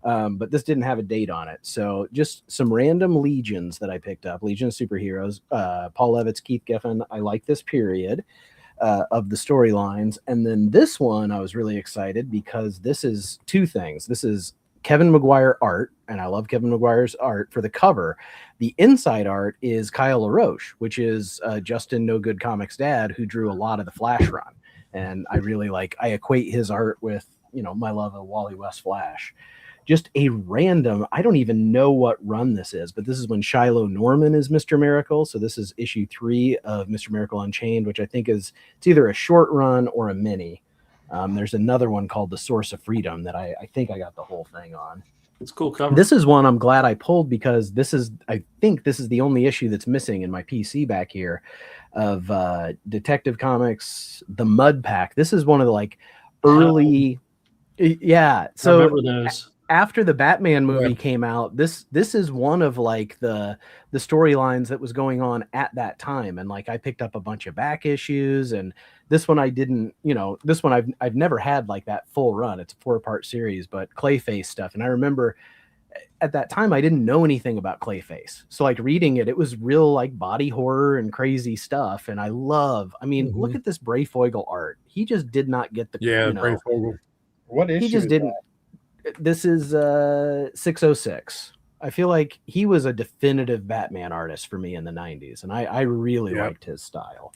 But this didn't have a date on it. So just some random Legions that I picked up. Legion of Superheroes, Paul Levitz, Keith Giffen. I like this period of the storylines. And then this one, I was really excited because this is two things. This is Kevin Maguire art, and I love Kevin Maguire's art for the cover. The inside art is Kyle LaRoche, which is Justin No Good Comics' dad, who drew a lot of the Flash run. And I really I equate his art with, my love of Wally West Flash. Just a random, I don't even know what run this is, but this is when Shiloh Norman is Mr. Miracle. So this is issue 3 of Mr. Miracle Unchained, which I think it's either a short run or a mini. There's another one called The Source of Freedom that I think I got the whole thing on. It's a cool cover. This is one I'm glad I pulled because I think this is the only issue that's missing in my PC back here of Detective Comics, The Mud Pack. This is one of the early, yeah. So I remember those. After the Batman movie came out, this is one of the storylines that was going on at that time. And I picked up a bunch of back issues, and this one I didn't, this one I've never had that full run. It's a 4-part series, but Clayface stuff. And I remember at that time I didn't know anything about Clayface. So reading it was real body horror and crazy stuff. And I look at this Breyfogle art. He just did not get the Breyfogle. What issue? He just didn't. This is 606. I feel like he was a definitive Batman artist for me in the 90s, and I really liked his style.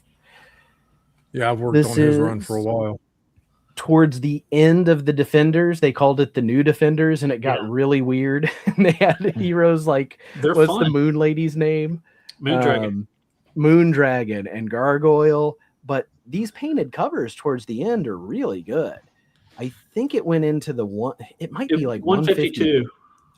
Yeah, I've worked on his run for a while. Towards the end of the Defenders, they called it the New Defenders, and it got really weird. And they had heroes what's the Moon Lady's name? Moondragon and Gargoyle. But these painted covers towards the end are really good. I think it went into the one. It might be 152.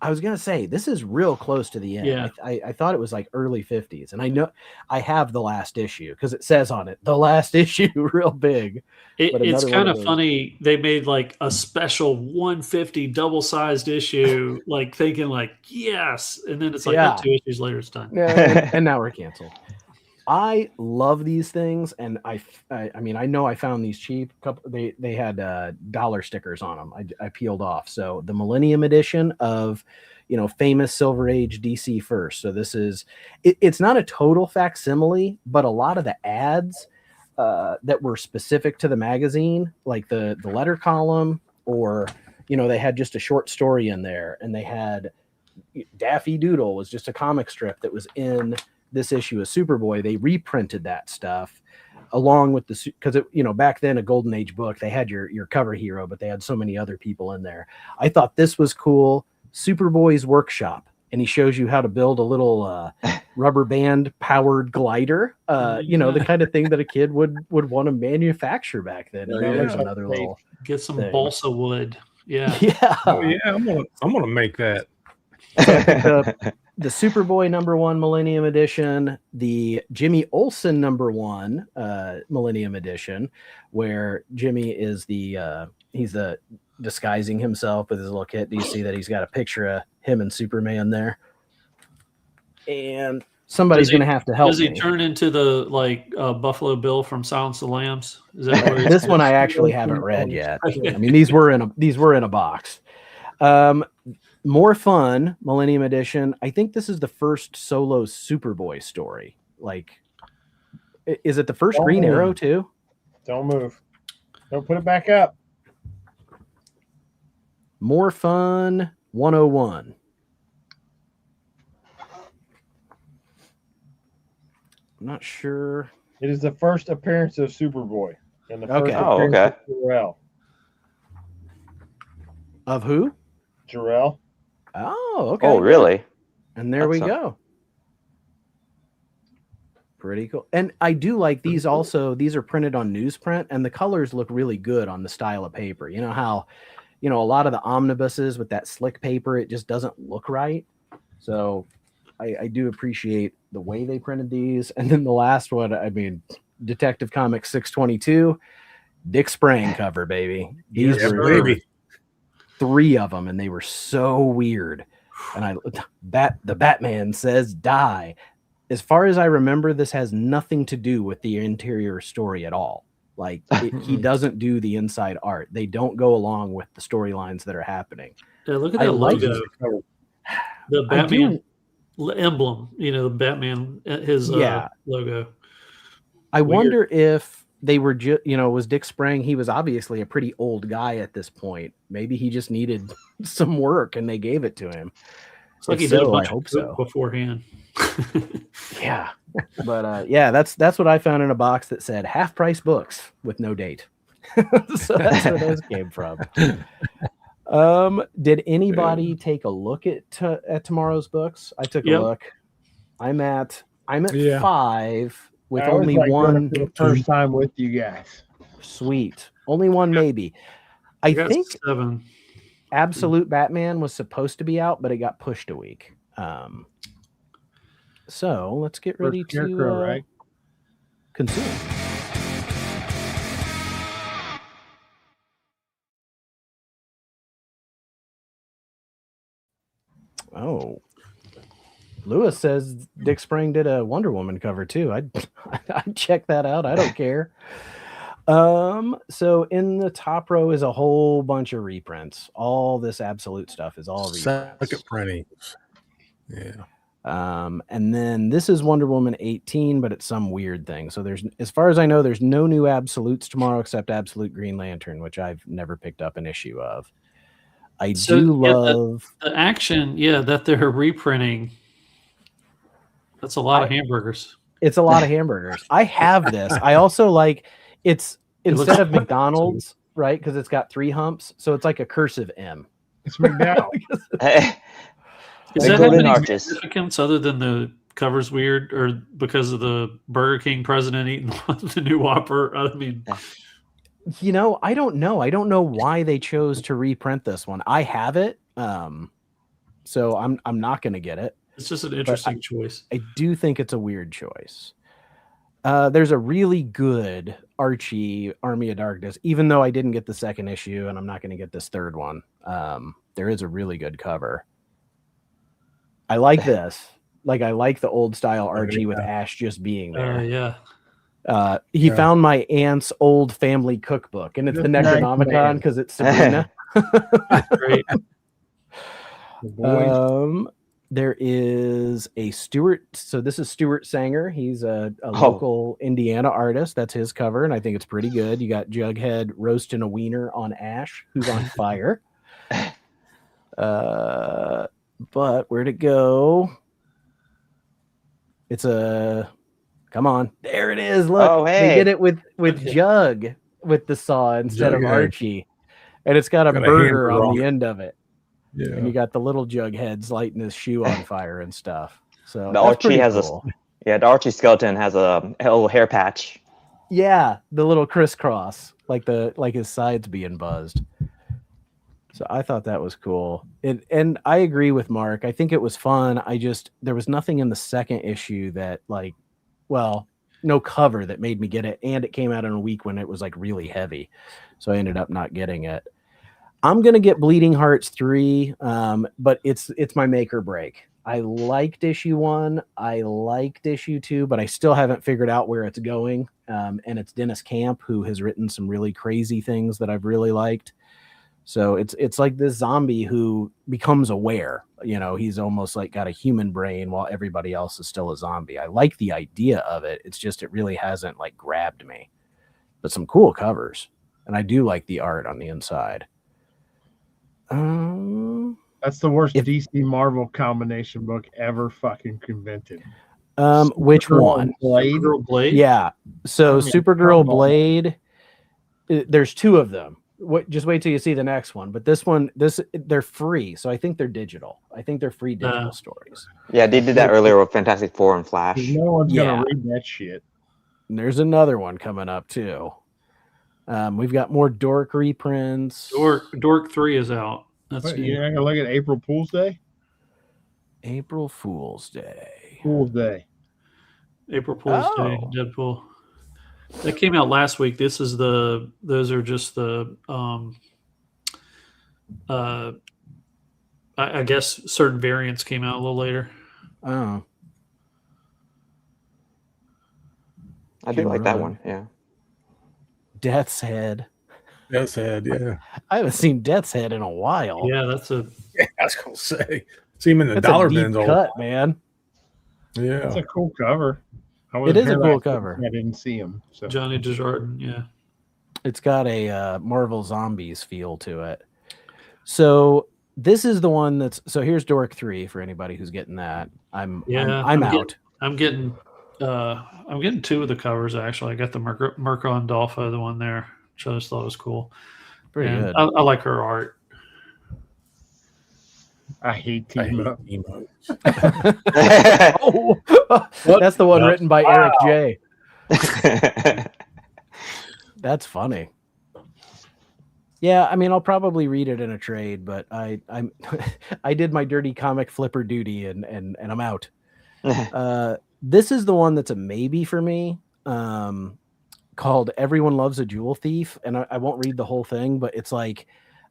I was gonna say this is real close to the end. Yeah. I thought it was early 50s, and I know I have the last issue because it says on it the last issue real big. It's kind of funny. They made a special 150 double-sized issue, thinking yes, and then it's 2 issues later it's done. And now we're canceled. I love these things, and I know I found these cheap. They had dollar stickers on them. I peeled off. So the Millennium Edition of, famous Silver Age DC first. So this is it's not a total facsimile, but a lot of the ads that were specific to the magazine, like the letter column, or they had just a short story in there, and they had Daffy Doodle was just a comic strip that was in this issue of Superboy. They reprinted that stuff along with because back then a Golden Age book, they had your cover hero, but they had so many other people in there. I thought this was cool. Superboy's workshop, and he shows you how to build a little rubber band powered glider. The kind of thing that a kid would want to manufacture back then. And there's another little get some balsa wood. Yeah. Yeah. Oh yeah, I'm gonna make that. The Superboy #1 Millennium Edition, the Jimmy Olsen #1 Millennium Edition, where Jimmy is he's disguising himself with his little kit. Do you see that he's got a picture of him and Superman there? And somebody's going to have to help. Does he me. turn into the Buffalo Bill from Silence of the Lambs? Is that where this one I actually haven't read yet. I mean, these were in a box. More fun, Millennium Edition. I think this is the first solo Superboy story. Is it the first Don't Green move. Arrow too? Don't move. Don't put it back up. More Fun 101. I'm not sure. It is the first appearance of Superboy. And the Okay. first Oh, appearance okay. of Jarrell. Of who? Jarrell. Oh, okay. Oh, really? And there we That's go. Pretty cool. And I do like these also. These are printed on newsprint, and the colors look really good on the style of paper. You know how, a lot of the omnibuses with that slick paper, it just doesn't look right. So I do appreciate the way they printed these. And then the last one, I mean, Detective Comics 622, Dick Sprang cover, baby. These Yes, were baby. 3 of them, and they were so weird. And the Batman says die. As far as I remember, this has nothing to do with the interior story at all. Like he doesn't do the inside art. They don't go along with the storylines that are happening. Yeah, look at I that like logo. The I Batman do- emblem, the Batman, his logo. I wonder if they were was Dick Sprang. He was obviously a pretty old guy at this point. Maybe he just needed some work and they gave it to him. It's like If he did a so, bunch I hope of so. coke beforehand. Yeah. But that's what I found in a box that said half price books with no date. So that's where those came from. Did anybody take a look at tomorrow's books? I took a look. I'm at 5 with I was only like doing it one. for the first time with you guys. Sweet. Only one maybe. I got think 7. Absolute Batman was supposed to be out, but it got pushed a week. So let's get ready to Scarecrow, consume. Oh, Lewis says Dick Sprang did a Wonder Woman cover too. I'd check that out. I don't care. So in the top row is a whole bunch of reprints. All this Absolute stuff is all reprints. Second printings. Yeah. And then this is Wonder Woman 18, but it's some weird thing. So as far as I know, there's no new Absolutes tomorrow except Absolute Green Lantern, which I've never picked up an issue of. I do love the action, that they're reprinting. That's a lot of hamburgers. It's a lot of hamburgers. I have this. I also like it's instead of McDonald's, right? Because it's got 3 humps, so it's like a cursive M. It's McDonald's. Is that have any significance other than the cover's weird, or because of the Burger King president eating the new Whopper? I mean, I don't know. I don't know why they chose to reprint this one. I have it, so I'm not going to get it. It's just an interesting choice. I do think it's a weird choice. There's a really good Archie Army of Darkness, even though I didn't get the second issue, and I'm not going to get this third one. There is a really good cover. I like this. Like, I like the old style Archie with Ash just being there. He found my aunt's old family cookbook, and it's the Necronomicon because it's Sabrina. Great. There is a Stuart. So this is Stuart Sanger. He's a local Indiana artist. That's his cover, and I think it's pretty good. You got Jughead roasting a wiener on Ash, who's on fire. But where'd it go? It's come on. There it is. Look, they did it with Jug with the saw instead of Archie. And it's got a burger on the end of it. Yeah. And you got the little Jugheads lighting his shoe on fire and stuff. So the Archie has cool. The Archie skeleton has a little hair patch. Yeah, the little crisscross, like his sides being buzzed. So I thought that was cool. And I agree with Mark. I think it was fun. There was nothing in the second issue that no cover that made me get it. And it came out in a week when it was like really heavy. So I ended up not getting it. I'm going to get Bleeding Hearts 3, but it's my make or break. I liked issue 1. I liked issue 2, but I still haven't figured out where it's going. And it's Dennis Camp, who has written some really crazy things that I've really liked. So it's like this zombie who becomes aware. You know, he's almost like got a human brain while everybody else is still a zombie. I like the idea of it. It's just it really hasn't like grabbed me. But some cool covers, and I do like the art on the inside. That's the worst DC Marvel combination book ever fucking invented. Which one? Blade? Supergirl Blade? Yeah. So I mean, Supergirl come on. Blade. There's two of them. Just wait till you see the next one. But this one, they're free, so I think they're digital. I think they're free digital stories. Yeah, they did that earlier with Fantastic Four and Flash. No one's Yeah. gonna read that shit. And there's another one coming up too. We've got more Dork reprints. Dork 3 is out. That's Wait, new. you're not gonna look at April Fool's Day? April Fool's Day. Fool's Day. April Fool's Day, Oh. Deadpool. That came out last week. Those are just the I guess certain variants came out a little later. Oh, I do like that one. Yeah. Death's Head. That's head. Yeah. I haven't seen Death's Head in a while. Yeah, that's a Yeah, I was gonna say. See him in the That's dollar a deep bins all. cut, man. Yeah. It's a cool cover. I It wasn't is a here cool last week, cover. I didn't see him. So Johnny Desjardins. Yeah. It's got a Marvel Zombies feel to it. So this is the one that's so here's Dork 3 for anybody who's getting that. I'm out. I'm getting two of the covers actually. I got the Mirko and Dolpha, the one there, which I just thought was cool. Pretty And good. I like her art. I hate I Team hate Up. emo. Oh, that's the one written by Eric J. That's funny. Yeah, I mean, I'll probably read it in a trade, but I'm I did my dirty comic flipper duty and I'm out. This is the one that's a maybe for me. Called Everyone Loves a Jewel Thief, and I won't read the whole thing, but it's like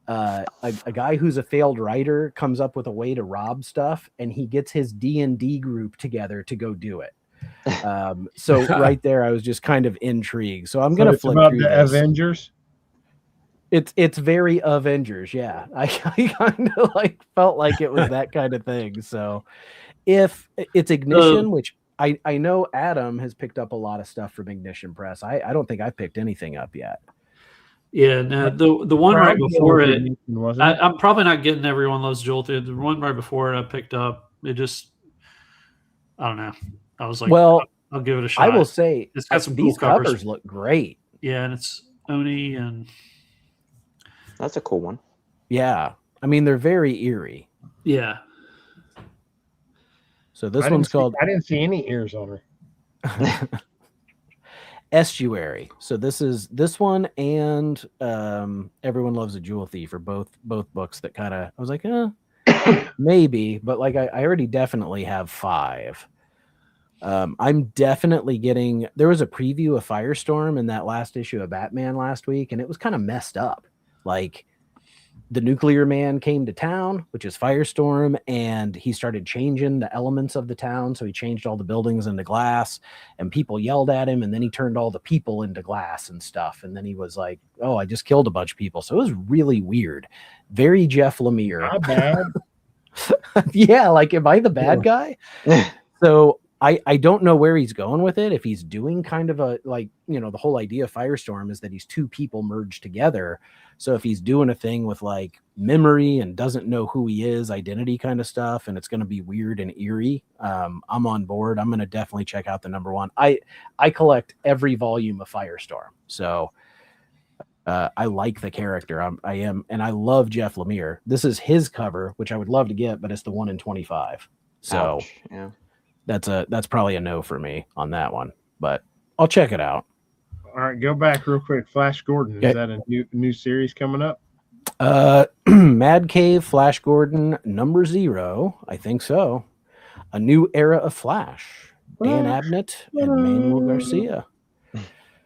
a guy who's a failed writer comes up with a way to rob stuff, and he gets his D&D group together to go do it. So right there, I was just kind of intrigued. So I'm gonna flip about through the this. Avengers. It's very Avengers, yeah. I kind of like felt like it was that kind of thing. So if it's Ignition, which I know Adam has picked up a lot of stuff from Ignition Press. I don't think I've picked anything up yet. Yeah, no, the one right before it, Wasn't it? I'm probably not getting Everyone Loves Jolted. The one right before it, I picked up. It just, I don't know. I was like, Well, I'll give it a shot. I will say It's got some these cool covers. covers look great. Yeah, and it's Oni and That's a cool one. Yeah, I mean they're very eerie. yeah. So this I one's didn't see- called I didn't see any ears on her. Estuary. So this one and Everyone Loves a Jewel Thief are both books that kind of I was like, maybe, but like I already definitely have 5. I'm definitely getting. There was a preview of Firestorm in that last issue of Batman last week, and it was kind of messed up. Like the nuclear man came to town, which is Firestorm, and he started changing the elements of the town. So he changed all the buildings into glass, and people yelled at him, and then he turned all the people into glass and stuff. And then he was like, "Oh, I just killed a bunch of people." So it was really weird, very Jeff Lemire. Not bad. Yeah, like am I the bad guy? So I don't know where he's going with it. If he's doing kind of a like, you know, the whole idea of Firestorm is that he's 2 people merged together. So if he's doing a thing with like memory and doesn't know who he is, identity kind of stuff, and it's going to be weird and eerie, I'm on board. I'm going to definitely check out the #1. I collect every volume of Firestorm, so I like the character. I am, and I love Jeff Lemire. This is his cover, which I would love to get, but it's the 1 in 25. So. Ouch. Yeah. That's probably a no for me on that one, but I'll check it out. All right, go back real quick. Flash Gordon. Okay. Is that a new series coming up? Mad Cave Flash Gordon #0, I think so. A new era of Flash. Dan Abnett and Manuel Garcia.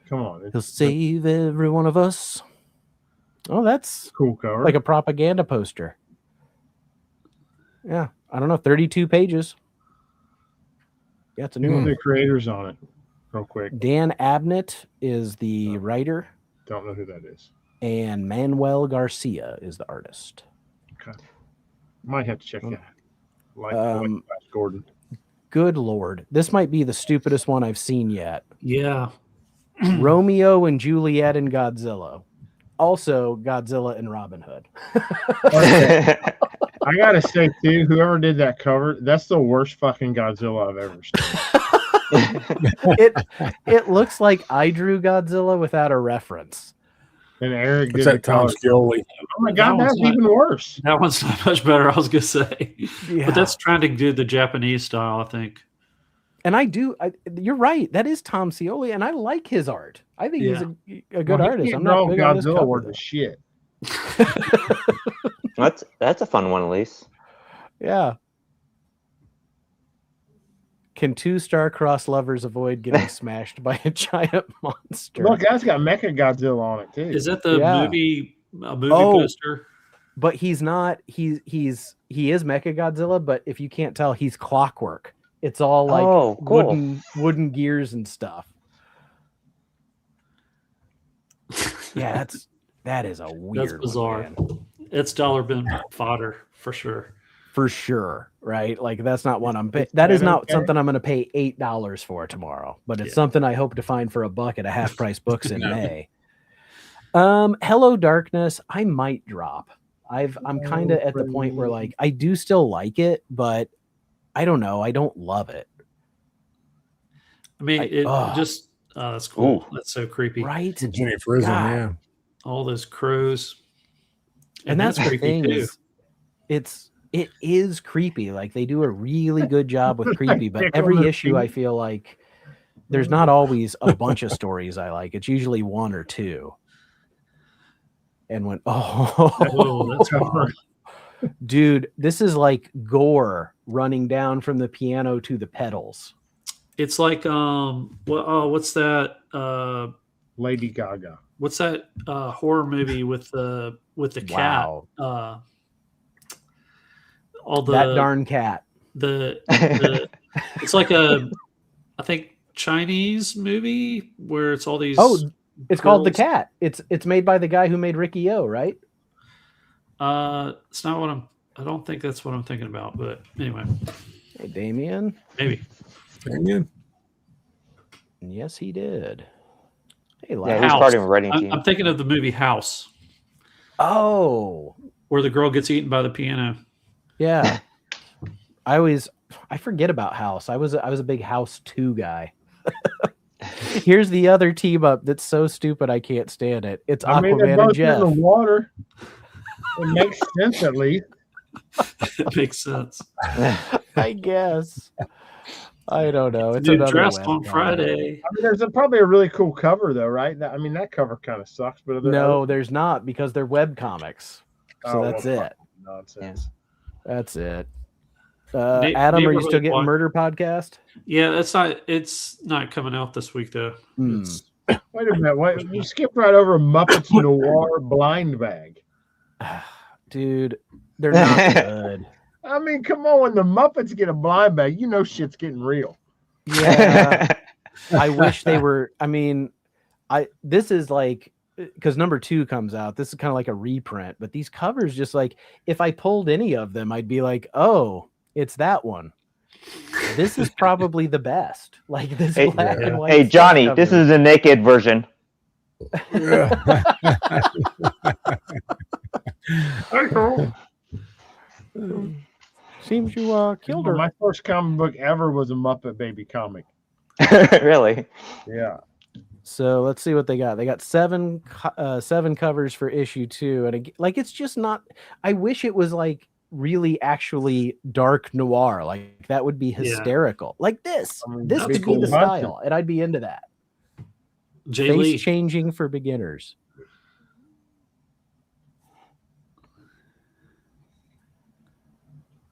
Come on, He'll save every one of us. Oh, that's cool cover. like a propaganda poster. Yeah, I don't know, 32 pages. Yeah, it's a new Who are one. the creators on it? Real quick. Dan Abnett is the writer. Don't know who that is. and Manuel Garcia is the artist. Okay. Might have to check that. Like Flash Gordon. Good Lord. This might be the stupidest one I've seen yet. Yeah. Romeo and Juliet and Godzilla. Also Godzilla and Robin Hood. I gotta say too, whoever did that cover, that's the worst fucking Godzilla I've ever seen. It looks like I drew Godzilla without a reference. And Eric It's did that Tom Scioli. Oh my god, that's even worse. That one's not much better, I was gonna say. Yeah. But that's trying to do the Japanese style, I think. And you're right. That is Tom Scioli, and I like his art. I think he's a good artist. I'm not big on this Godzilla cover, worth of shit. That's a fun one, at least. Yeah. Can two star-crossed lovers avoid getting smashed by a giant monster? Look, that's got Mecha Godzilla on it too. Is that the movie poster? But he's not. He is Mecha Godzilla, but if you can't tell, he's clockwork. It's all like cool. wooden gears and stuff. Yeah, that is a weird. That's bizarre. One, it's dollar bin fodder for sure. For sure, right? Like that's not one I'm. That is not something I'm going to pay $8 for tomorrow. But it's something I hope to find for $1 at a half price books in May. Hello Darkness. I might drop. I'm kind of at the point where like I do still like it, but I don't know. I don't love it. I mean, that's cool. Ooh. That's so creepy, right? Jennifer Ism, yeah. All those crows, and that's the thing too. It is creepy. Like they do a really good job with creepy, but every issue I feel like there's not always a bunch of stories I like. It's usually one or two. And when that's hard. Dude, this is like gore running down from the piano to the pedals. It's like what's that? Lady Gaga. What's that horror movie with the cat? Wow. All the that darn cat. The it's like I think Chinese movie where it's all these. Oh, it's called The Cat. It's made by the guy who made Ricky O, right? It's not what I don't think that's what I'm thinking about, but anyway. Hey, Damien. Maybe. Damien. Yes, he did. Hey, yeah, he's part of a writing team. I'm thinking of the movie House. Oh, where the girl gets eaten by the piano. Yeah. I forget about House. I was a big House 2 guy. Here's the other team up that's so stupid I can't stand it. It's Aquaman and Jeff. In the water. It makes sense at least. It makes sense. I guess. I don't know. It's another dressed on Friday. I mean, there's probably a really cool cover though, right? That cover kind of sucks, but there's not because they're web comics. So that's it. Nonsense. That's it. Adam, are you still getting Murder Podcast? Yeah, it's not coming out this week though. Wait a minute. You skipped right over Muppets Noir Blind Bag. Dude, they're not good. I mean, come on, when the Muppets get a blind bag, you know shit's getting real. Yeah. I wish they were. I mean, this is like, because number 2 comes out. This is kind of like a reprint, but these covers, just like, if I pulled any of them, I'd be like, oh, it's that one. This is probably the best. Like this black and white. Hey, Johnny, this is a naked version. Seems you killed her. My first comic book ever was a Muppet Baby comic. Really? Yeah. So let's see what they got. They got 7 covers for issue 2, and it's just not. I wish it was like really actually dark noir. Like that would be hysterical. Like this. This would be the style, and I'd be into that. Face changing for beginners.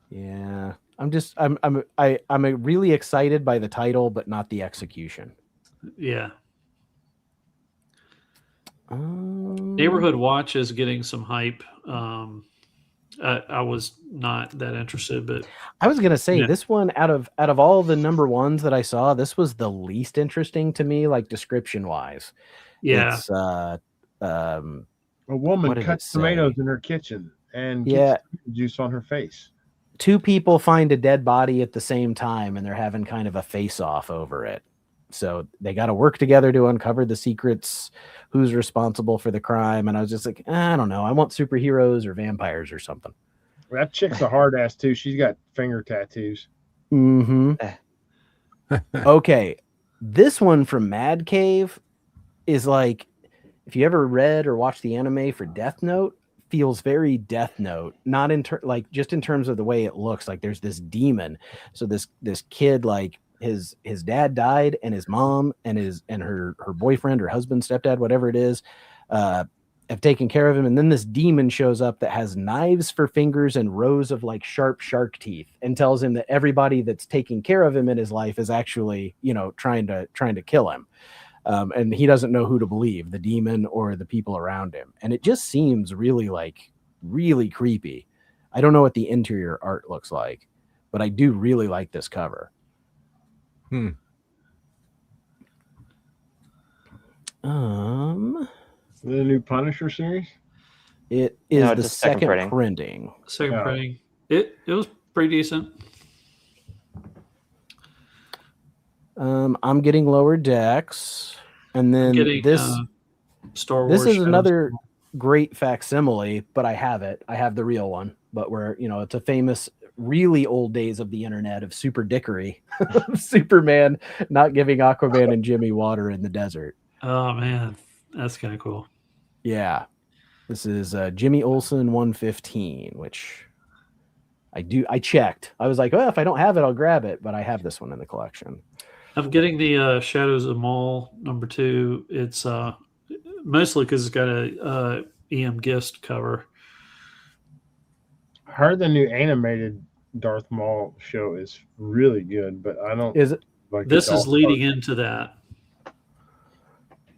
Yeah, I'm really excited by the title, but not the execution. Yeah. Neighborhood Watch is getting some hype. I was not that interested, but I was gonna say this one out of all the number 1s that I saw, this was the least interesting to me, like description wise. Yeah. It's A woman What did cuts it say? tomatoes in her kitchen and Yeah. gets juice on her face. 2 people find a dead body at the same time, and they're having kind of a face-off over it. So they got to work together to uncover the secrets, who's responsible for the crime. And I was just like, I don't know. I want superheroes or vampires or something. That chick's a hard ass too. She's got finger tattoos. Mm-hmm. Okay. This one from Mad Cave is like, if you ever read or watched the anime for Death Note, feels very Death Note, not in like just in terms of the way it looks. Like there's this demon. So this kid, like his dad died, and his mom and her boyfriend or husband, stepdad, whatever it is, have taken care of him. And then this demon shows up that has knives for fingers and rows of like sharp shark teeth, and tells him that everybody that's taking care of him in his life is actually, trying to kill him. And he doesn't know who to believe, the demon or the people around him. And it just seems really creepy. I don't know what the interior art looks like, but I do really like this cover. Hmm. The new Punisher series? It is No, the just second second printing. printing. Second printing. It was pretty decent. I'm getting Lower Decks, and then this Star Wars. This is Shadows. another great facsimile, but I have it. I have the real one, but where it's a famous, really old days of the internet of super dickery, Superman not giving Aquaman and Jimmy water in the desert. Oh man, that's kind of cool. Yeah, this is Jimmy Olsen 115, which I checked. I was like, well, if I don't have it, I'll grab it, but I have this one in the collection. I'm getting the Shadows of Maul #2. It's mostly because it's got a EM Gist cover. I heard the new animated Darth Maul show is really good, but I don't. Is it? Like This is leading into that.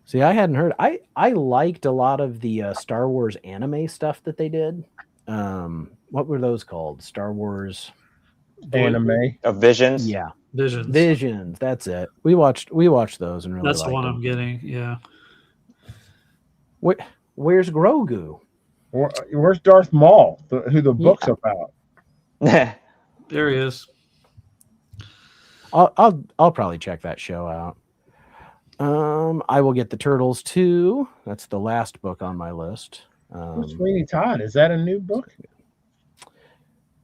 See, I hadn't heard. I liked a lot of the Star Wars anime stuff that they did. What were those called? Star Wars anime of Visions. Yeah, Visions. That's it. We watched those and really. That's the liked one them. I'm getting. Yeah. Where's Grogu? Where's Darth Maul? Who the book's about? There he is. I'll probably check that show out. I will get the Turtles too. That's the last book on my list. Sweeney Todd, is that a new book?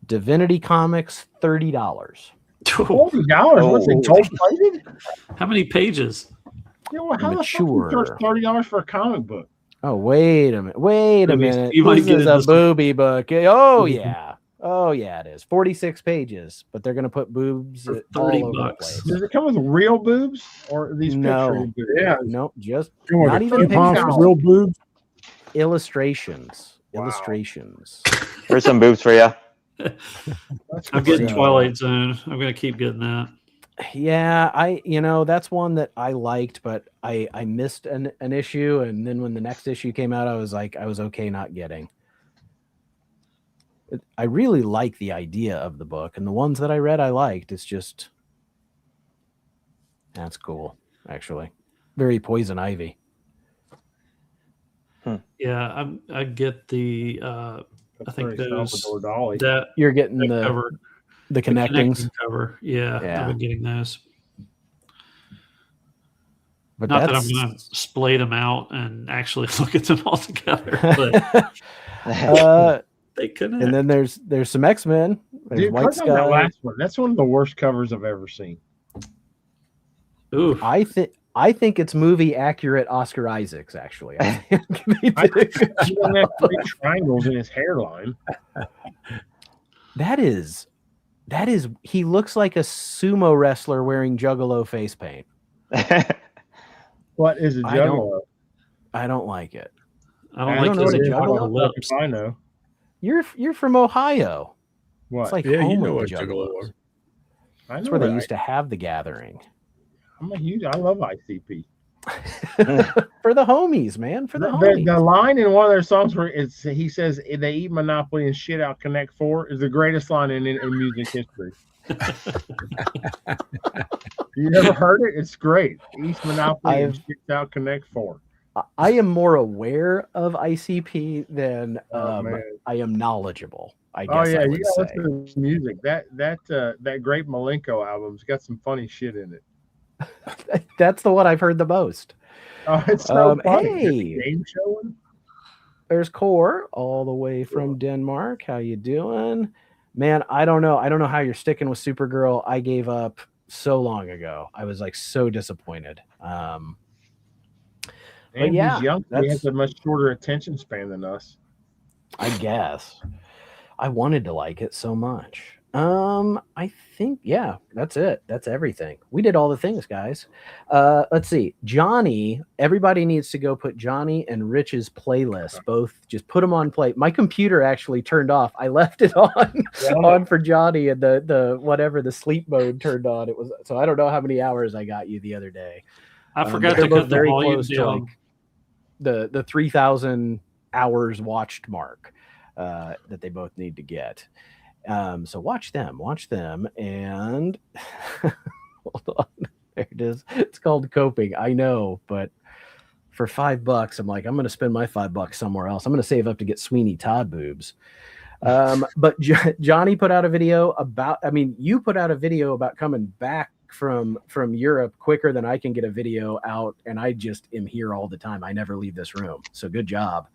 Divinity Comics, $30. $40? What's it, gold plated? How many pages? How Mature. the fuck you charge $30 for a comic book? Oh, wait a minute. You might This get is a booby book. Oh yeah. Oh yeah, it is. 46 pages, but they're gonna put boobs For all $30. over the place. Does it come with real boobs or are these No. picture boobs? Yeah. No, just What, not a even tampon pictures. for real boobs. Illustrations. Wow. Illustrations. Here's some boobs for you. I'm getting So- Twilight Zone. I'm going to keep getting that. Yeah, that's one that I liked, but I missed an issue, and then when the next issue came out, I was like, I was okay not getting. I really like the idea of the book, and the ones that I read I liked. It's just that's cool, actually. Very Poison Ivy. Yeah, I get the I think those Salvador Dali. that You're getting that the cover, the connectings. connecting cover. Yeah, Yeah. I've been getting those. But Not that I'm that's going to splayed them out and actually look at them all together, but they connect. and then there's some X-Men. There's Dude, White click on that Sky. last one. That's one of the worst covers I've ever seen. Ooh, I think it's movie accurate Oscar Isaacs, actually. I think they did a good He doesn't have job. 3 triangles in his hairline. That is he looks like a sumo wrestler wearing Juggalo face paint. What is a I don't- juggalo? I don't like it. I don't I like don't know those what a Juggalo Juggalo lips. I know. You're from Ohio. What? It's like Yeah, you home know of what the Juggalo Juggalos. are. I That's know where they that. used to have the gathering. I love ICP. For the homies, man. For the homies. The line in one of their songs where he says they eat Monopoly and shit out Connect 4 is the greatest line in music history. You never heard it? It's great. Eats Monopoly and shits out Connect 4. I am more aware of ICP than man. I am knowledgeable. I Oh guess yeah, I you would gotta say. listen to music. That Great Malenko album's got some funny shit in it. That's the one I've heard the most. Oh, it's so funny. Hey, Game showing. there's Core all the way from Denmark. How you doing, man? I don't know how you're sticking with Supergirl. I gave up so long ago. I was like so disappointed. And yeah, he's young. He has a much shorter attention span than us. I guess. I wanted to like it so much. I think, yeah, that's it. That's everything. We did all the things, guys. Let's see. Johnny, everybody needs to go put Johnny and Rich's playlist. Both just put them on play. My computer actually turned off. I left it on for Johnny, and the whatever the sleep mode turned on. It was so I don't know how many hours I got you the other day. I forgot to cut the volume to down. like the 3,000 hours watched mark that they both need to get. So watch them, and hold on. There it is. It's called coping. I know, but for $5, I'm like, I'm going to spend my $5 somewhere else. I'm going to save up to get Sweeney Todd boobs. But Johnny put out a video about, you put out a video about coming back from Europe quicker than I can get a video out, and I just am here all the time. I never leave this room. So good job.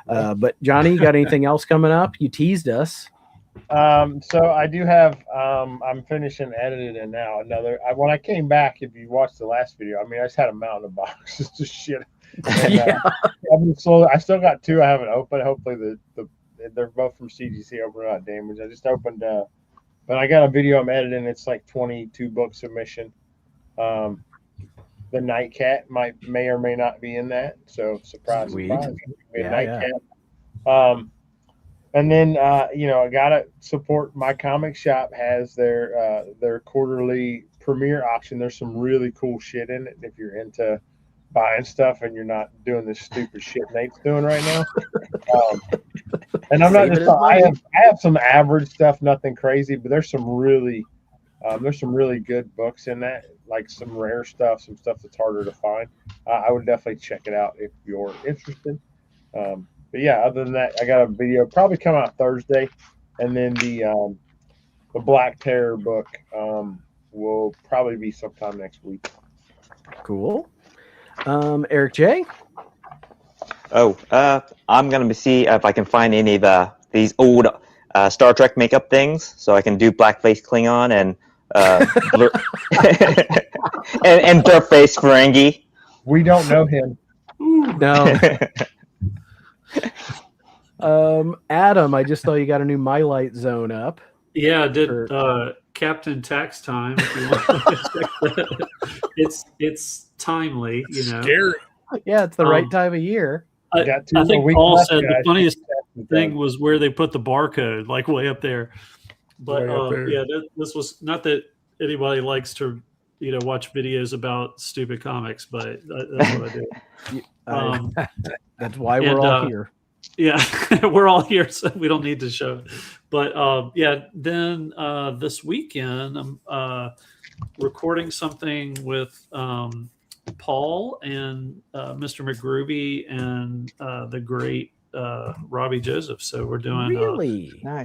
But Johnny, you got anything else coming up? You teased us. So I do have, I'm finishing editing it now. When I came back, if you watched the last video, I just had a mountain of boxes to shit. And, I still got 2 I haven't opened. Hopefully they're both from CGC, open not damaged. I just opened, but I got a video I'm editing. It's like 22 book submission. The Nightcat may or may not be in that. So surprise. Nightcat. And then, I gotta support my comic shop has their quarterly premiere auction. There's some really cool shit in it if you're into buying stuff and you're not doing this stupid shit Nate's doing right now. And I'm not just I have some average stuff, nothing crazy, but there's some really good books in that, like some rare stuff, some stuff that's harder to find. I would definitely check it out if you're interested. But yeah, other than that, I got a video probably come out Thursday, and then the Black Terror book will probably be sometime next week. Cool. Eric J. I'm gonna see if I can find any of these old Star Trek makeup things, so I can do blackface Klingon and and dirtface Ferengi. We don't know him. No. Adam, I just saw you got a new My Light Zone up. Yeah, I did Captain Tax Time. If you want to check that. It's timely, Scary. Yeah, it's the right time of year. I think Paul said the funniest thing was where they put the barcode, like way up there. But yeah, this was not that anybody likes to watch videos about stupid comics, but that's what I do. That's why we're all here. Yeah, we're all here, so we don't need to show. But then this weekend I'm recording something with Paul and Mr. McGroovy and the great Robbie Joseph. So we're doing a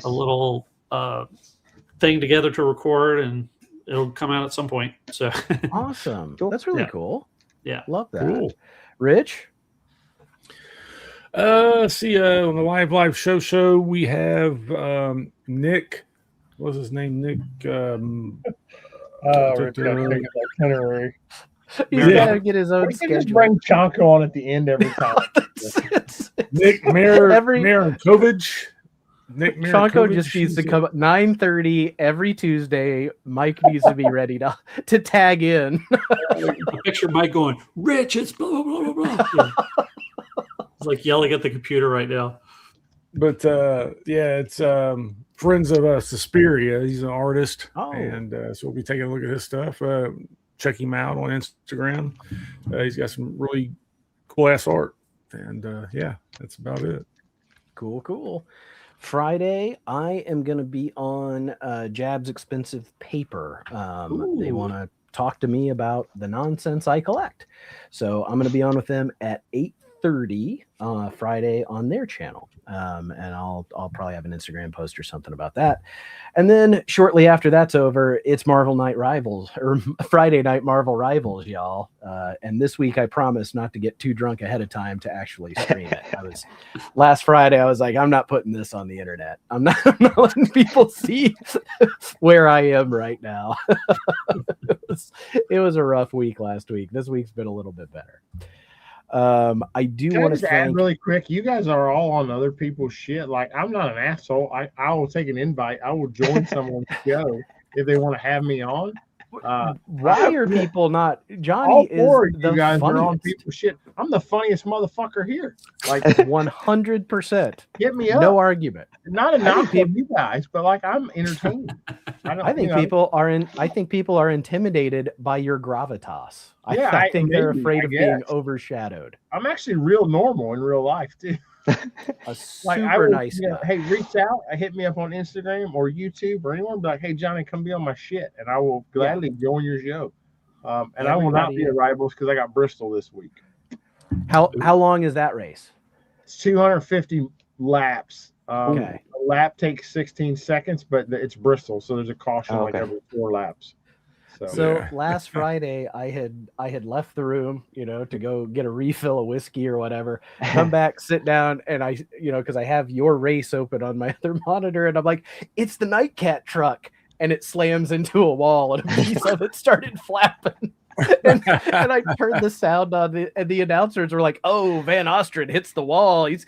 little thing together to record, and it'll come out at some point. So awesome. That's really cool. Yeah. Love that. Cool. Rich? On the live show we have Nick. What's his name? Nick. Itinerary. He's got to get his own schedule. Just bring Chonko on at the end every time. Nick Mirankovic. Nick Chonko just needs to come at 9:30 every Tuesday. Mike needs to be ready to tag in. I picture Mike going, Rich, it's blah, blah, blah, blah. Yeah. He's like yelling at the computer right now. But it's friends of Suspiria. He's an artist. And so we'll be taking a look at his stuff. Check him out on Instagram. He's got some really cool ass art. And that's about it. Cool. Friday, I am going to be on Jab's Expensive Paper. They want to talk to me about the nonsense I collect. So I'm going to be on with them at 8:30 Friday on their channel. And I'll probably have an Instagram post or something about that. And then shortly after that's over, it's Marvel Night Rivals, or Friday Night Marvel Rivals, y'all. And this week I promised not to get too drunk ahead of time to actually stream it. Last Friday I was like, I'm not putting this on the internet. I'm not letting people see where I am right now. It was a rough week last week. This week's been a little bit better. I do want to add really quick. You guys are all on other people's shit. Like, I'm not an asshole. I will take an invite. I will join someone's show if they want to have me on. Why are people not? Johnny all is four the you guys funniest. are on people's shit. I'm the funniest motherfucker here. Like 100%. Hit me up. No argument. Not a knock on you guys, but like I'm entertained. I think people are intimidated by your gravitas. Yeah, I think they're afraid of being guess. overshadowed. I'm actually real normal in real life too. A super Like, I would, nice guy. hey, reach out, hit me up on Instagram or YouTube or anyone. Be like, hey, Johnny, come be on my shit, and I will gladly join your show. And I will not be at Rivals because I got Bristol this week. How long is that race? It's 250 laps. Okay. A lap takes 16 seconds, but it's Bristol, so there's a caution like every 4 laps. So last Friday, I had left the room, to go get a refill of whiskey or whatever. Come back, sit down, and I, because I have your race open on my other monitor, and I'm like, it's the Nightcat truck, and it slams into a wall, and a piece of it started flapping. and I turned the sound on, and the announcers were like, "Oh, Van Ostrin hits the wall. It's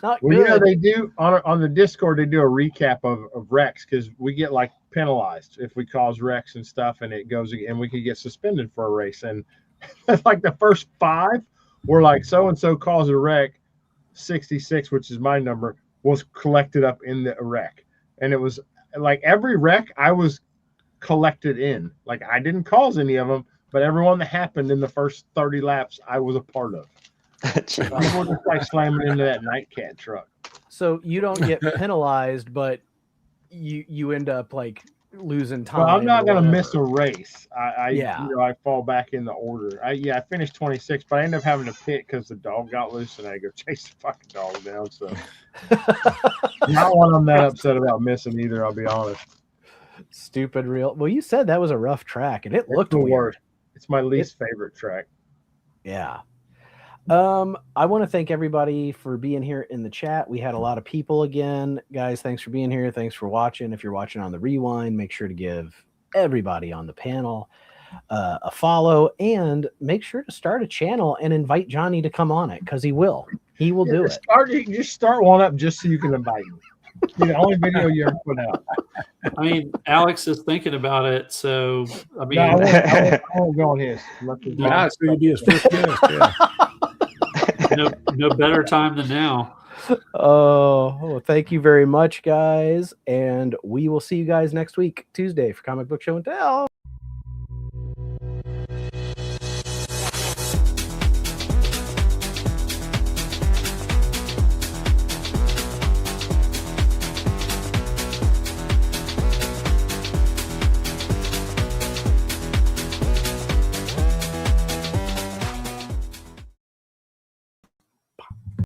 not good." They do on the Discord. They do a recap of wrecks because we get like penalized if we cause wrecks and stuff, and it goes and we could get suspended for a race. And like the first 5 were like so and so caused a wreck. 66, which is my number, was collected up in the wreck, and it was like every wreck I was collected in. Like I didn't cause any of them, but everyone that happened in the first 30 laps I was a part of. People just like slamming into that Nightcat truck. So you don't get penalized, but you end up like losing time. Well, I'm not gonna miss a race. I fall back in the order. I finished 26, but I ended up having to pit because the dog got loose and I go chase the fucking dog down. So not one I'm that upset about missing either, I'll be honest. Stupid real. Well, you said that was a rough track, and it looked the weird. worst. It's my least favorite track. Yeah. I want to thank everybody for being here in the chat. We had a lot of people again. Guys, thanks for being here. Thanks for watching. If you're watching on the rewind, make sure to give everybody on the panel a follow, and make sure to start a channel and invite Johnny to come on it, because he will. He will do it. Just start one up just so you can invite him. The only video you ever put out. I mean, Alex is thinking about it, so I mean, I won't go on his. Nah, so you'd be his first guest. Yeah. no better time than now. Oh, thank you very much, guys, and we will see you guys next week, Tuesday, for Comic Book Show and Tell.